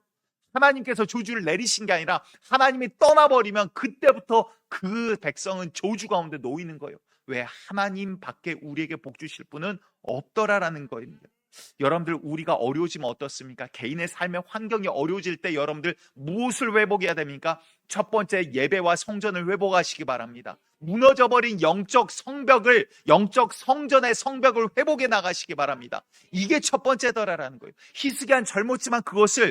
하나님께서 조주를 내리신 게 아니라 하나님이 떠나버리면 그때부터 그 백성은 조주 가운데 놓이는 거예요. 왜? 하나님 밖에 우리에게 복 주실 분은 없더라라는 거입니다. 여러분들, 우리가 어려워지면 어떻습니까? 개인의 삶의 환경이 어려워질 때 여러분들 무엇을 회복해야 됩니까? 첫 번째, 예배와 성전을 회복하시기 바랍니다. 무너져버린 영적 성전의 성벽을 회복해 나가시기 바랍니다. 이게 첫 번째더라라는 거예요. 히스기야는 젊었지만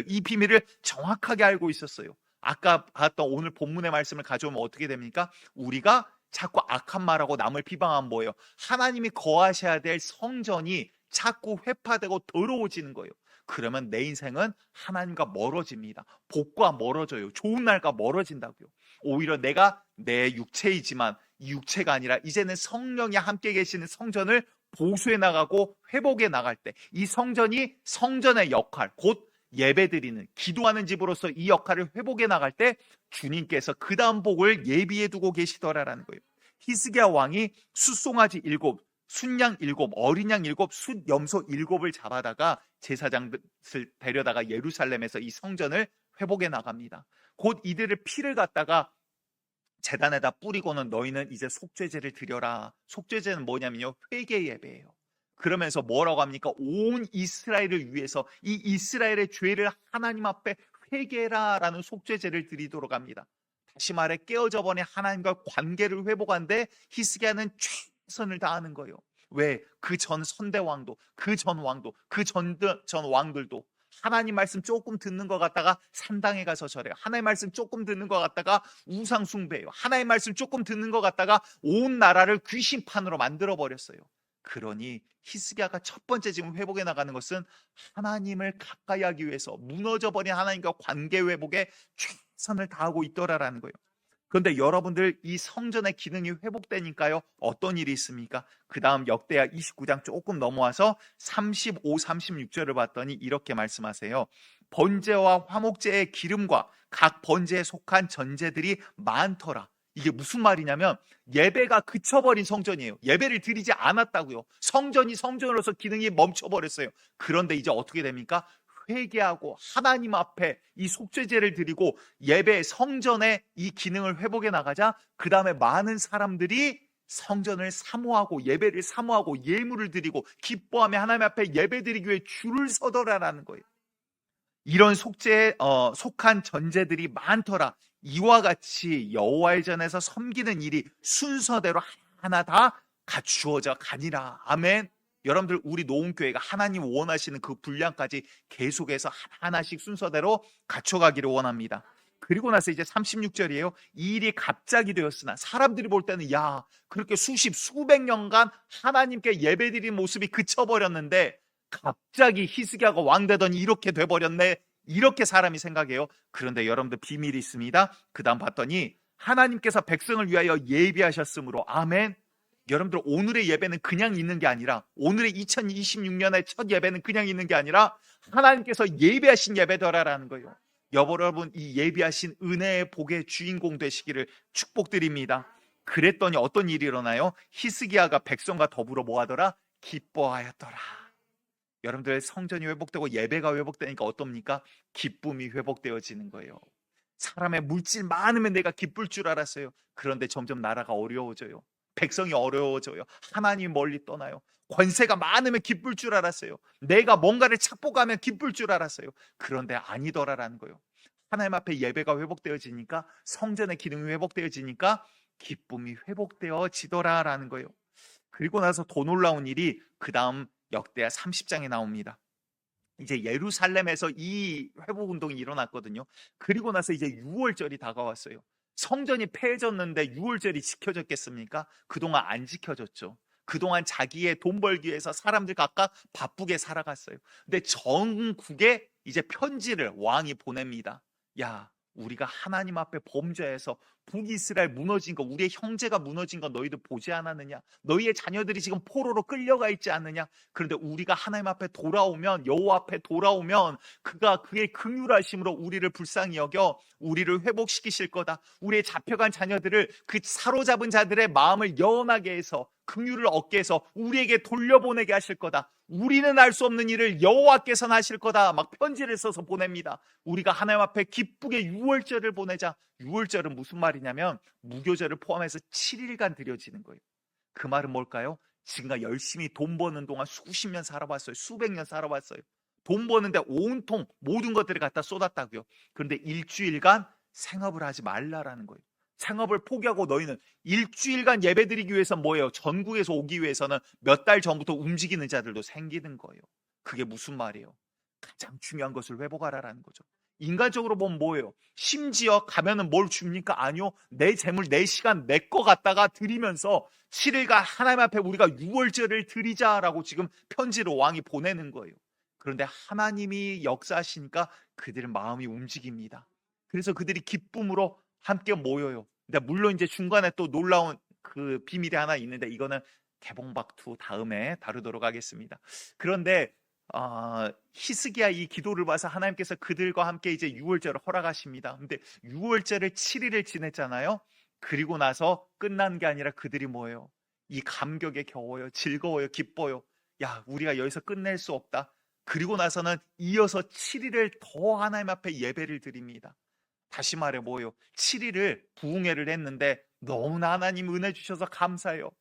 이 비밀을 정확하게 알고 있었어요. 아까 봤던 오늘 본문의 말씀을 가져오면 어떻게 됩니까? 우리가 자꾸 악한 말하고 남을 비방하면 뭐예요? 하나님이 거하셔야 될 성전이 자꾸 회파되고 더러워지는 거예요. 그러면 내 인생은 하나님과 멀어집니다. 복과 멀어져요. 좋은 날과 멀어진다고요. 오히려 내가 내 육체이지만 이 육체가 아니라 이제는 성령이 함께 계시는 성전을 보수해 나가고 회복해 나갈 때, 이 성전이 성전의 역할, 곧 예배드리는, 기도하는 집으로서 이 역할을 회복해 나갈 때 주님께서 그 다음 복을 예비해 두고 계시더라라는 거예요. 히스기야 왕이 숫송아지 7, 순양 7, 어린 양 7, 숫염소 7을 잡아다가 제사장들을 데려다가 예루살렘에서 이 성전을 회복해 나갑니다. 곧 이들을 피를 갖다가 제단에다 뿌리고는 너희는 이제 속죄제를 드려라. 속죄제는 뭐냐면요, 회개 예배예요. 그러면서 뭐라고 합니까? 온 이스라엘을 위해서 이 이스라엘의 죄를 하나님 앞에 회개라라는 속죄제를 드리도록 합니다. 다시 말해, 깨어져 버린 하나님과 관계를 회복하는데 히스기야는 최선을 다하는 거예요. 왜? 그 전 선대왕도, 그 전 왕도, 그 전 왕들도 하나님 말씀 조금 듣는 것 같다가 산당에 가서 절해요. 하나님 말씀 조금 듣는 것 같다가 우상 숭배해요. 하나님 말씀 조금 듣는 것 같다가 온 나라를 귀신판으로 만들어 버렸어요. 그러니 히스기야가 첫 번째 지금 회복해 나가는 것은 하나님을 가까이 하기 위해서 무너져 버린 하나님과 관계 회복에 최선을 다하고 있더라라는 거예요. 그런데 여러분들, 이 성전의 기능이 회복되니까요, 어떤 일이 있습니까? 그 다음 역대하 29장 조금 넘어와서 35, 36절을 봤더니 이렇게 말씀하세요. 번제와 화목제의 기름과 각 번제에 속한 전제들이 많더라. 이게 무슨 말이냐면 예배가 그쳐버린 성전이에요. 예배를 드리지 않았다고요. 성전이 성전으로서 기능이 멈춰버렸어요. 그런데 이제 어떻게 됩니까? 회개하고 하나님 앞에 이 속죄제를 드리고 예배 성전의 이 기능을 회복해 나가자 그 다음에 많은 사람들이 성전을 사모하고 예배를 사모하고 예물을 드리고 기뻐하며 하나님 앞에 예배 드리기 위해 줄을 서더라라는 거예요. 이런 속죄에 속한 전제들이 많더라. 이와 같이 여호와의 전에서 섬기는 일이 순서대로 하나 다 갖추어져 가니라. 아멘. 여러분들 우리 노은교회가 하나님 원하시는 그 분량까지 계속해서 하나씩 순서대로 갖춰가기를 원합니다. 그리고 나서 이제 36절이에요. 이 일이 갑자기 되었으나 사람들이 볼 때는 야 그렇게 수백 년간 하나님께 예배드린 모습이 그쳐버렸는데 갑자기 히스기야가 왕 되더니 이렇게 돼버렸네. 이렇게 사람이 생각해요. 그런데 여러분들 비밀이 있습니다. 그 다음 봤더니 하나님께서 백성을 위하여 예비하셨으므로 아멘. 여러분들 오늘의 예배는 그냥 있는 게 아니라 오늘의 2026년의 첫 예배는 그냥 있는 게 아니라 하나님께서 예비하신 예배더라라는 거예요. 여러분 이 예비하신 은혜의 복의 주인공 되시기를 축복드립니다. 그랬더니 어떤 일이 일어나요? 히스기야가 백성과 더불어 뭐하더라? 기뻐하였더라. 여러분들 성전이 회복되고 예배가 회복되니까 어떻습니까? 기쁨이 회복되어지는 거예요. 사람의 물질 많으면 내가 기쁠 줄 알았어요. 그런데 점점 나라가 어려워져요. 백성이 어려워져요. 하나님이 멀리 떠나요. 권세가 많으면 기쁠 줄 알았어요. 내가 뭔가를 착복하면 기쁠 줄 알았어요. 그런데 아니더라라는 거예요. 하나님 앞에 예배가 회복되어지니까 성전의 기능이 회복되어지니까 기쁨이 회복되어지더라라는 거예요. 그리고 나서 더 놀라운 일이 그 다음 역대하 30장에 나옵니다. 이제 예루살렘에서 이 회복운동이 일어났거든요. 그리고 나서 이제 6월절이 다가왔어요. 성전이 폐해졌는데 6월절이 지켜졌겠습니까? 그동안 안 지켜졌죠. 그동안 자기의 돈 벌기 위해서 사람들 각각 바쁘게 살아갔어요. 근데 전국에 이제 편지를 왕이 보냅니다. 야, 우리가 하나님 앞에 범죄해서 북이스라엘 무너진 거, 우리의 형제가 무너진 거 너희들 보지 않았느냐? 너희의 자녀들이 지금 포로로 끌려가 있지 않느냐? 그런데 우리가 하나님 앞에 돌아오면, 여호와 앞에 돌아오면 그가 그의 긍휼하심으로 우리를 불쌍히 여겨 우리를 회복시키실 거다. 우리의 잡혀간 자녀들을 그 사로잡은 자들의 마음을 연하게 해서 긍휼을 얻게 해서 우리에게 돌려보내게 하실 거다. 우리는 알 수 없는 일을 여호와께서는 하실 거다. 막 편지를 써서 보냅니다. 우리가 하나님 앞에 기쁘게 6월절을 보내자. 6월절은 무슨 말이냐면 무교절을 포함해서 7일간 드려지는 거예요. 그 말은 뭘까요? 지금까지 열심히 돈 버는 동안 수십 년 살아봤어요. 수백 년 살아봤어요. 돈 버는데 온통 모든 것들을 갖다 쏟았다고요. 그런데 일주일간 생업을 하지 말라라는 거예요. 생업을 포기하고 너희는 일주일간 예배드리기 위해서 뭐예요? 전국에서 오기 위해서는 몇 달 전부터 움직이는 자들도 생기는 거예요. 그게 무슨 말이에요? 가장 중요한 것을 회복하라라는 거죠. 인간적으로 보면 뭐예요? 심지어 가면은 뭘 줍니까? 아니요. 내 재물, 내 시간, 내 거 갖다가 드리면서 7일간 하나님 앞에 우리가 6월절을 드리자라고 지금 편지를 왕이 보내는 거예요. 그런데 하나님이 역사하시니까 그들의 마음이 움직입니다. 그래서 그들이 기쁨으로 함께 모여요. 근데 물론 이제 중간에 또 놀라운 그 비밀이 하나 있는데 이거는 개봉박2 다음에 다루도록 하겠습니다. 그런데 히스기야 이 기도를 봐서 하나님께서 그들과 함께 이제 6월절을 허락하십니다. 근데 6월절을 7일을 지냈잖아요. 그리고 나서 끝난 게 아니라 그들이 뭐예요? 이 감격에 겨워요. 즐거워요. 기뻐요. 야, 우리가 여기서 끝낼 수 없다. 그리고 나서는 이어서 7일을 더 하나님 앞에 예배를 드립니다. 다시 말해 뭐예요? 7일을 부흥회를 했는데 너무나 하나님 은혜 주셔서 감사해요.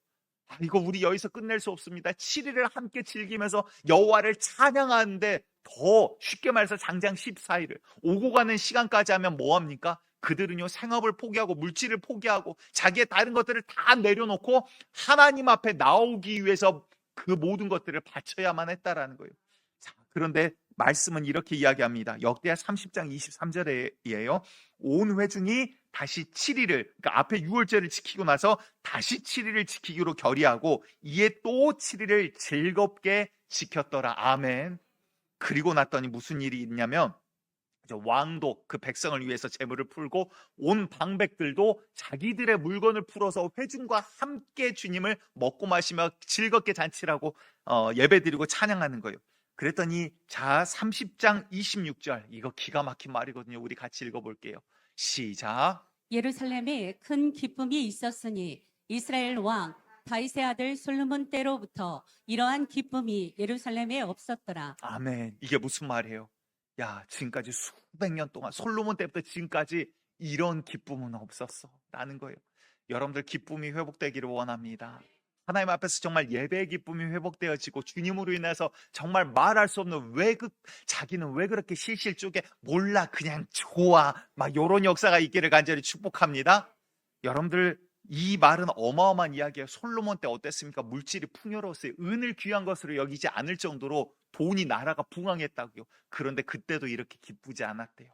이거 우리 여기서 끝낼 수 없습니다. 7일을 함께 즐기면서 여호와를 찬양하는데 더 쉽게 말해서 장장 14일을 오고 가는 시간까지 하면 뭐합니까? 그들은요 생업을 포기하고 물질을 포기하고 자기의 다른 것들을 다 내려놓고 하나님 앞에 나오기 위해서 그 모든 것들을 바쳐야만 했다라는 거예요. 자, 그런데 말씀은 이렇게 이야기합니다. 역대하 30장 23절이에요. 온 회중이 다시 7일을, 그러니까 앞에 6월절을 지키고 나서 다시 7일을 지키기로 결의하고 이에 또 7일을 즐겁게 지켰더라. 아멘. 그리고 났더니 무슨 일이 있냐면 왕도 그 백성을 위해서 제물을 풀고 온 방백들도 자기들의 물건을 풀어서 회중과 함께 주님을 먹고 마시며 즐겁게 잔치를 하고 예배드리고 찬양하는 거예요. 그랬더니 자 30장 26절 이거 기가 막힌 말이거든요. 우리 같이 읽어볼게요. 시작. 예루살렘에 큰 기쁨이 있었으니 이스라엘 왕 다윗의 아들 솔로몬 때로부터 이러한 기쁨이 예루살렘에 없었더라. 아멘. 이게 무슨 말이에요? 야, 지금까지 수백 년 동안 솔로몬 때부터 지금까지 이런 기쁨은 없었어 라는 거예요. 여러분들 기쁨이 회복되기를 원합니다. 하나님 앞에서 정말 예배의 기쁨이 회복되어지고 주님으로 인해서 정말 말할 수 없는 자기는 왜 그렇게 실실 쪽에 몰라 그냥 좋아 막 이런 역사가 있기를 간절히 축복합니다. 여러분들 이 말은 어마어마한 이야기예요. 솔로몬 때 어땠습니까? 물질이 풍요로웠어요. 은을 귀한 것으로 여기지 않을 정도로 돈이 나라가 부강했다고요. 그런데 그때도 이렇게 기쁘지 않았대요.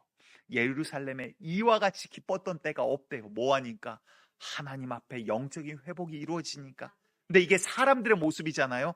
예루살렘에 이와 같이 기뻤던 때가 없대요. 뭐하니까? 하나님 앞에 영적인 회복이 이루어지니까. 근데 이게 사람들의 모습이잖아요.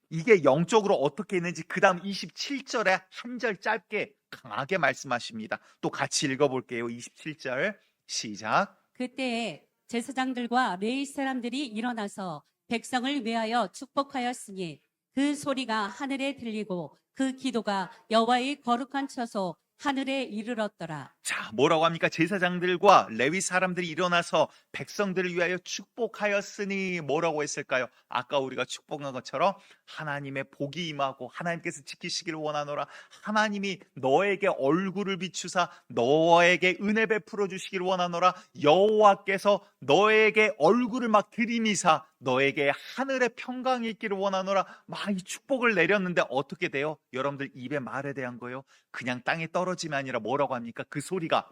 이게 영적으로 어떻게 있는지 그 다음 27절에 한 절 짧게 강하게 말씀하십니다. 또 같이 읽어볼게요. 27절 시작. 그때에 제사장들과 레위 사람들이 일어나서 백성을 위하여 축복하였으니 그 소리가 하늘에 들리고 그 기도가 여호와의 거룩한 처소 하늘에 이르렀더라. 자, 뭐라고 합니까? 제사장들과 레위 사람들이 일어나서 백성들을 위하여 축복하였으니 뭐라고 했을까요? 아까 우리가 축복한 것처럼 하나님의 복이 임하고 하나님께서 지키시기를 원하노라. 하나님이 너에게 얼굴을 비추사 너에게 은혜 베풀어 주시기를 원하노라. 여호와께서 너에게 얼굴을 막 들이미사 너에게 하늘의 평강이 있기를 원하노라. 막 이 축복을 내렸는데 어떻게 돼요? 여러분들 입에 말에 대한 거예요. 그냥 땅에 떨어짐이 아니라 뭐라고 합니까? 그 소리가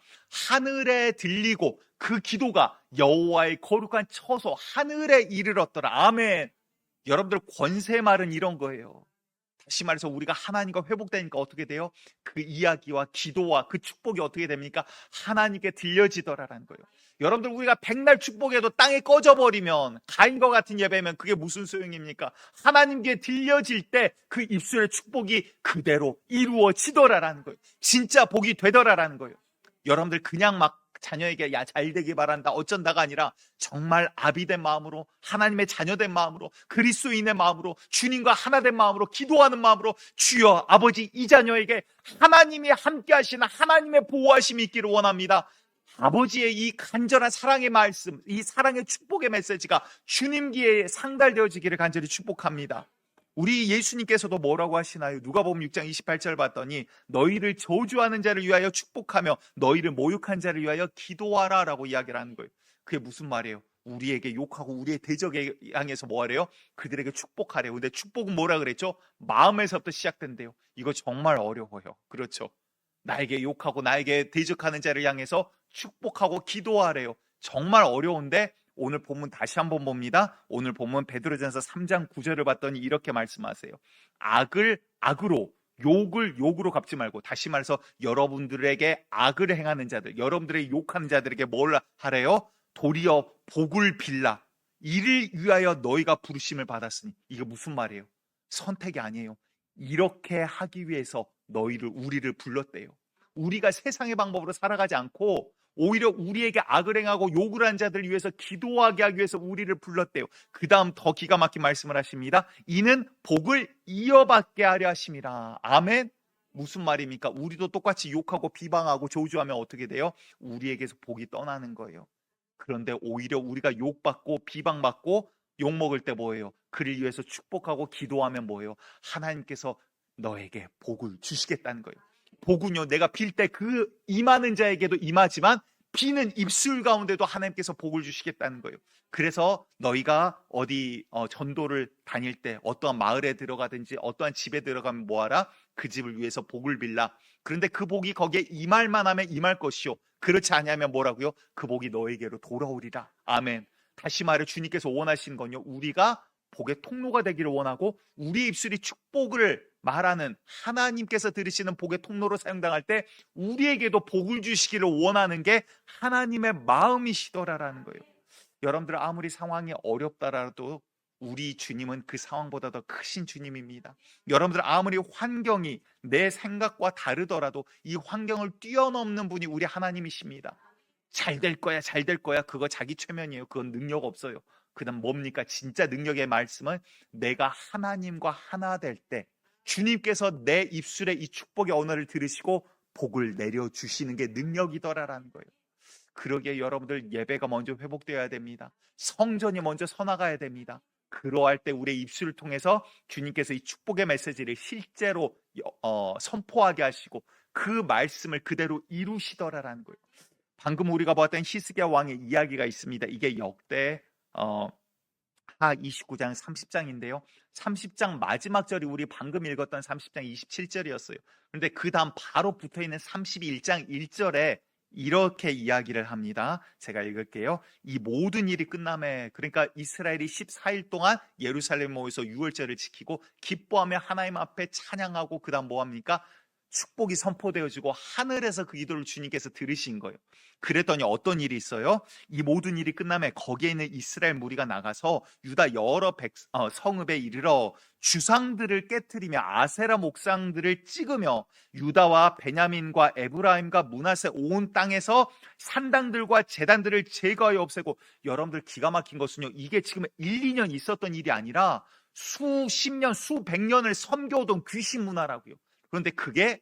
하늘에 들리고 그 기도가 여호와의 거룩한 처소 하늘에 이르렀더라. 아멘. 여러분들 권세 말은 이런 거예요. 다시 말해서 우리가 하나님과 회복되니까 어떻게 돼요? 그 이야기와 기도와 그 축복이 어떻게 됩니까? 하나님께 들려지더라라는 거예요. 여러분들 우리가 백날 축복해도 땅에 꺼져버리면 가인과 같은 예배면 그게 무슨 소용입니까? 하나님께 들려질 때 그 입술의 축복이 그대로 이루어지더라라는 거예요. 진짜 복이 되더라라는 거예요. 여러분들 그냥 막 자녀에게 야 잘 되기 바란다 어쩐다가 아니라 정말 아비된 마음으로 하나님의 자녀된 마음으로 그리스도인의 마음으로 주님과 하나된 마음으로 기도하는 마음으로 주여 아버지 이 자녀에게 하나님이 함께 하시는 하나님의 보호하심이 있기를 원합니다. 아버지의 이 간절한 사랑의 말씀 이 사랑의 축복의 메시지가 주님 귀에 상달되어지기를 간절히 축복합니다. 우리 예수님께서도 뭐라고 하시나요? 누가복음 6장 28절 봤더니 너희를 저주하는 자를 위하여 축복하며 너희를 모욕한 자를 위하여 기도하라 라고 이야기를 하는 거예요. 그게 무슨 말이에요? 우리에게 욕하고 우리의 대적에 향해서 뭐 하래요? 그들에게 축복하래요. 근데 축복은 뭐라 그랬죠? 마음에서부터 시작된대요. 이거 정말 어려워요. 그렇죠? 나에게 욕하고 나에게 대적하는 자를 향해서 축복하고 기도하래요. 정말 어려운데 오늘 본문 다시 한번 봅니다. 오늘 본문 베드로전서 3장 9절을 봤더니 이렇게 말씀하세요. 악을 악으로 욕을 욕으로 갚지 말고 다시 말해서 여러분들에게 악을 행하는 자들 여러분들의 욕하는 자들에게 뭘 하래요? 도리어 복을 빌라 이를 위하여 너희가 부르심을 받았으니 이게 무슨 말이에요? 선택이 아니에요. 이렇게 하기 위해서 우리를 불렀대요. 우리가 세상의 방법으로 살아가지 않고 오히려 우리에게 악을 행하고 욕을 한 자들을 위해서 기도하게 하기 위해서 우리를 불렀대요. 그 다음 더 기가 막힌 말씀을 하십니다. 이는 복을 이어받게 하려 하심이라. 아멘. 무슨 말입니까? 우리도 똑같이 욕하고 비방하고 저주하면 어떻게 돼요? 우리에게서 복이 떠나는 거예요. 그런데 오히려 우리가 욕받고 비방받고 욕먹을 때 뭐예요? 그를 위해서 축복하고 기도하면 뭐예요? 하나님께서 너에게 복을 주시겠다는 거예요. 복은요 내가 빌 때 그 임하는 자에게도 임하지만 비는 입술 가운데도 하나님께서 복을 주시겠다는 거예요. 그래서 너희가 어디 전도를 다닐 때 어떠한 마을에 들어가든지 어떠한 집에 들어가면 뭐하라? 그 집을 위해서 복을 빌라. 그런데 그 복이 거기에 임할만 하면 임할 것이요 그렇지 않으면 뭐라고요? 그 복이 너에게로 돌아오리라. 아멘. 다시 말해 주님께서 원하시는 건요 우리가 복의 통로가 되기를 원하고 우리 입술이 축복을 말하는 하나님께서 들으시는 복의 통로로 사용당할 때 우리에게도 복을 주시기를 원하는 게 하나님의 마음이시더라라는 거예요. 여러분들 아무리 상황이 어렵다라도 우리 주님은 그 상황보다 더 크신 주님입니다. 여러분들 아무리 환경이 내 생각과 다르더라도 이 환경을 뛰어넘는 분이 우리 하나님이십니다. 잘 될 거야 잘 될 거야 그거 자기 최면이에요. 그건 능력 없어요. 그 다음 뭡니까? 진짜 능력의 말씀은 내가 하나님과 하나 될 때 주님께서 내 입술에 이 축복의 언어를 들으시고 복을 내려주시는 게 능력이더라라는 거예요. 그러기에 여러분들 예배가 먼저 회복되어야 됩니다. 성전이 먼저 서나가야 됩니다. 그러할 때 우리의 입술을 통해서 주님께서 이 축복의 메시지를 실제로 선포하게 하시고 그 말씀을 그대로 이루시더라라는 거예요. 방금 우리가 보았던 히스기야 왕의 이야기가 있습니다. 이게 역대 하 29장 30장인데요. 30장 마지막 절이 우리 방금 읽었던 30장 27절이었어요. 그런데 그 다음 바로 붙어있는 31장 1절에 이렇게 이야기를 합니다. 제가 읽을게요. 이 모든 일이 끝남에, 그러니까 이스라엘이 14일 동안 예루살렘 모여서 유월절을 지키고 기뻐하며 하나님 앞에 찬양하고 그 다음 뭐합니까? 축복이 선포되어지고 하늘에서 그 기도를 주님께서 들으신 거예요. 그랬더니 어떤 일이 있어요? 이 모든 일이 끝나면 거기에 있는 이스라엘 무리가 나가서 유다 여러 성읍에 이르러 주상들을 깨트리며 아세라 목상들을 찍으며 유다와 베냐민과 에브라임과 므낫세 온 땅에서 산당들과 제단들을 제거하여 없애고, 여러분들 기가 막힌 것은요, 이게 지금 1, 2년 있었던 일이 아니라 수십 년, 수백 년을 섬겨오던 귀신 문화라고요. 그런데 그게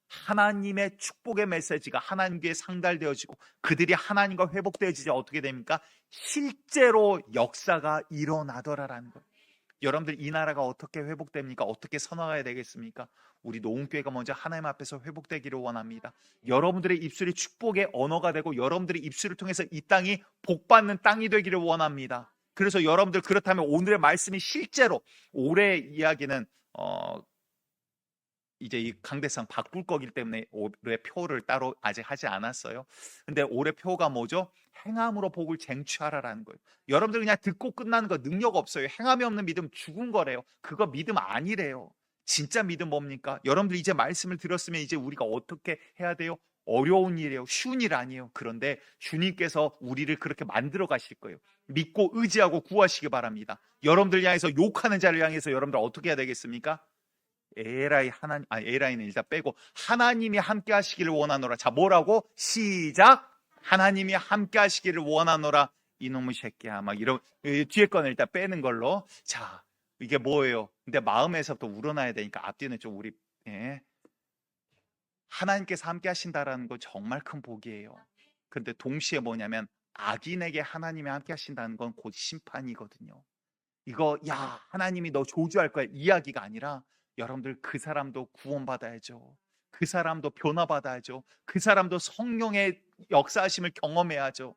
하나님의 축복의 메시지가 하나님께 상달되어지고 그들이 하나님과 회복되어지지 어떻게 됩니까? 실제로 역사가 일어나더라라는 거예요. 여러분들 이 나라가 어떻게 회복됩니까? 어떻게 선화가야 되겠습니까? 우리 노은교회가 먼저 하나님 앞에서 회복되기를 원합니다. 여러분들의 입술이 축복의 언어가 되고 여러분들의 입술을 통해서 이 땅이 복받는 땅이 되기를 원합니다. 그래서 여러분들 그렇다면 오늘의 말씀이 실제로, 올해 이야기는 이제 이 강대상 바꿀 거기 때문에 올해 표를 따로 아직 하지 않았어요. 근데 올해 표가 뭐죠? 행함으로 복을 쟁취하라라는 거예요. 여러분들 그냥 듣고 끝나는 거 능력 없어요. 행함이 없는 믿음 죽은 거래요. 그거 믿음 아니래요. 진짜 믿음 뭡니까? 여러분들 이제 말씀을 들었으면 이제 우리가 어떻게 해야 돼요? 어려운 일이에요. 쉬운 일 아니에요. 그런데 주님께서 우리를 그렇게 만들어 가실 거예요. 믿고 의지하고 구하시기 바랍니다. 여러분들 향해서 욕하는 자를 향해서 여러분들 어떻게 해야 되겠습니까? 에라이는 일단 빼고 하나님이 함께 하시기를 원하노라. 자, 뭐라고? 시작. 하나님이 함께 하시기를 원하노라. 이놈의 새끼야. 막 이런 뒤에 거는 일단 빼는 걸로. 자, 이게 뭐예요? 근데 마음에서부터 우러나야 되니까 앞뒤는 좀 우리 하나님께서 함께 하신다라는 거 정말 큰 복이에요. 근데 동시에 뭐냐면 악인에게 하나님이 함께 하신다는 건 곧 심판이거든요. 이거 야 하나님이 너 저주할 거야 이야기가 아니라, 여러분들 그 사람도 구원받아야죠. 그 사람도 변화받아야죠. 그 사람도 성령의 역사하심을 경험해야죠.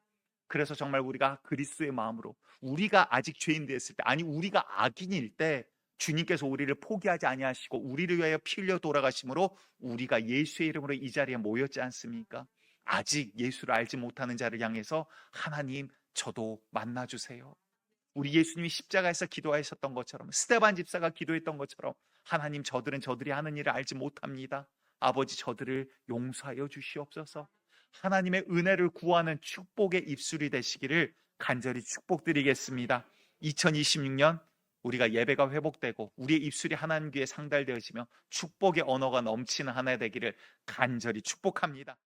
그래서 정말 우리가 그리스도의 마음으로, 우리가 아직 죄인 되었을 때, 아니 우리가 악인일 때 주님께서 우리를 포기하지 아니하시고 우리를 위하여 피 흘려 돌아가심으로 우리가 예수의 이름으로 이 자리에 모였지 않습니까? 아직 예수를 알지 못하는 자를 향해서 하나님 저도 만나주세요. 우리 예수님이 십자가에서 기도하셨던 것처럼, 스데반 집사가 기도했던 것처럼, 하나님 저들은 저들이 하는 일을 알지 못합니다. 아버지 저들을 용서하여 주시옵소서. 하나님의 은혜를 구하는 축복의 입술이 되시기를 간절히 축복드리겠습니다. 2026년 우리가 예배가 회복되고 우리의 입술이 하나님 귀에 상달되어지며 축복의 언어가 넘치는 한 해 되기를 간절히 축복합니다.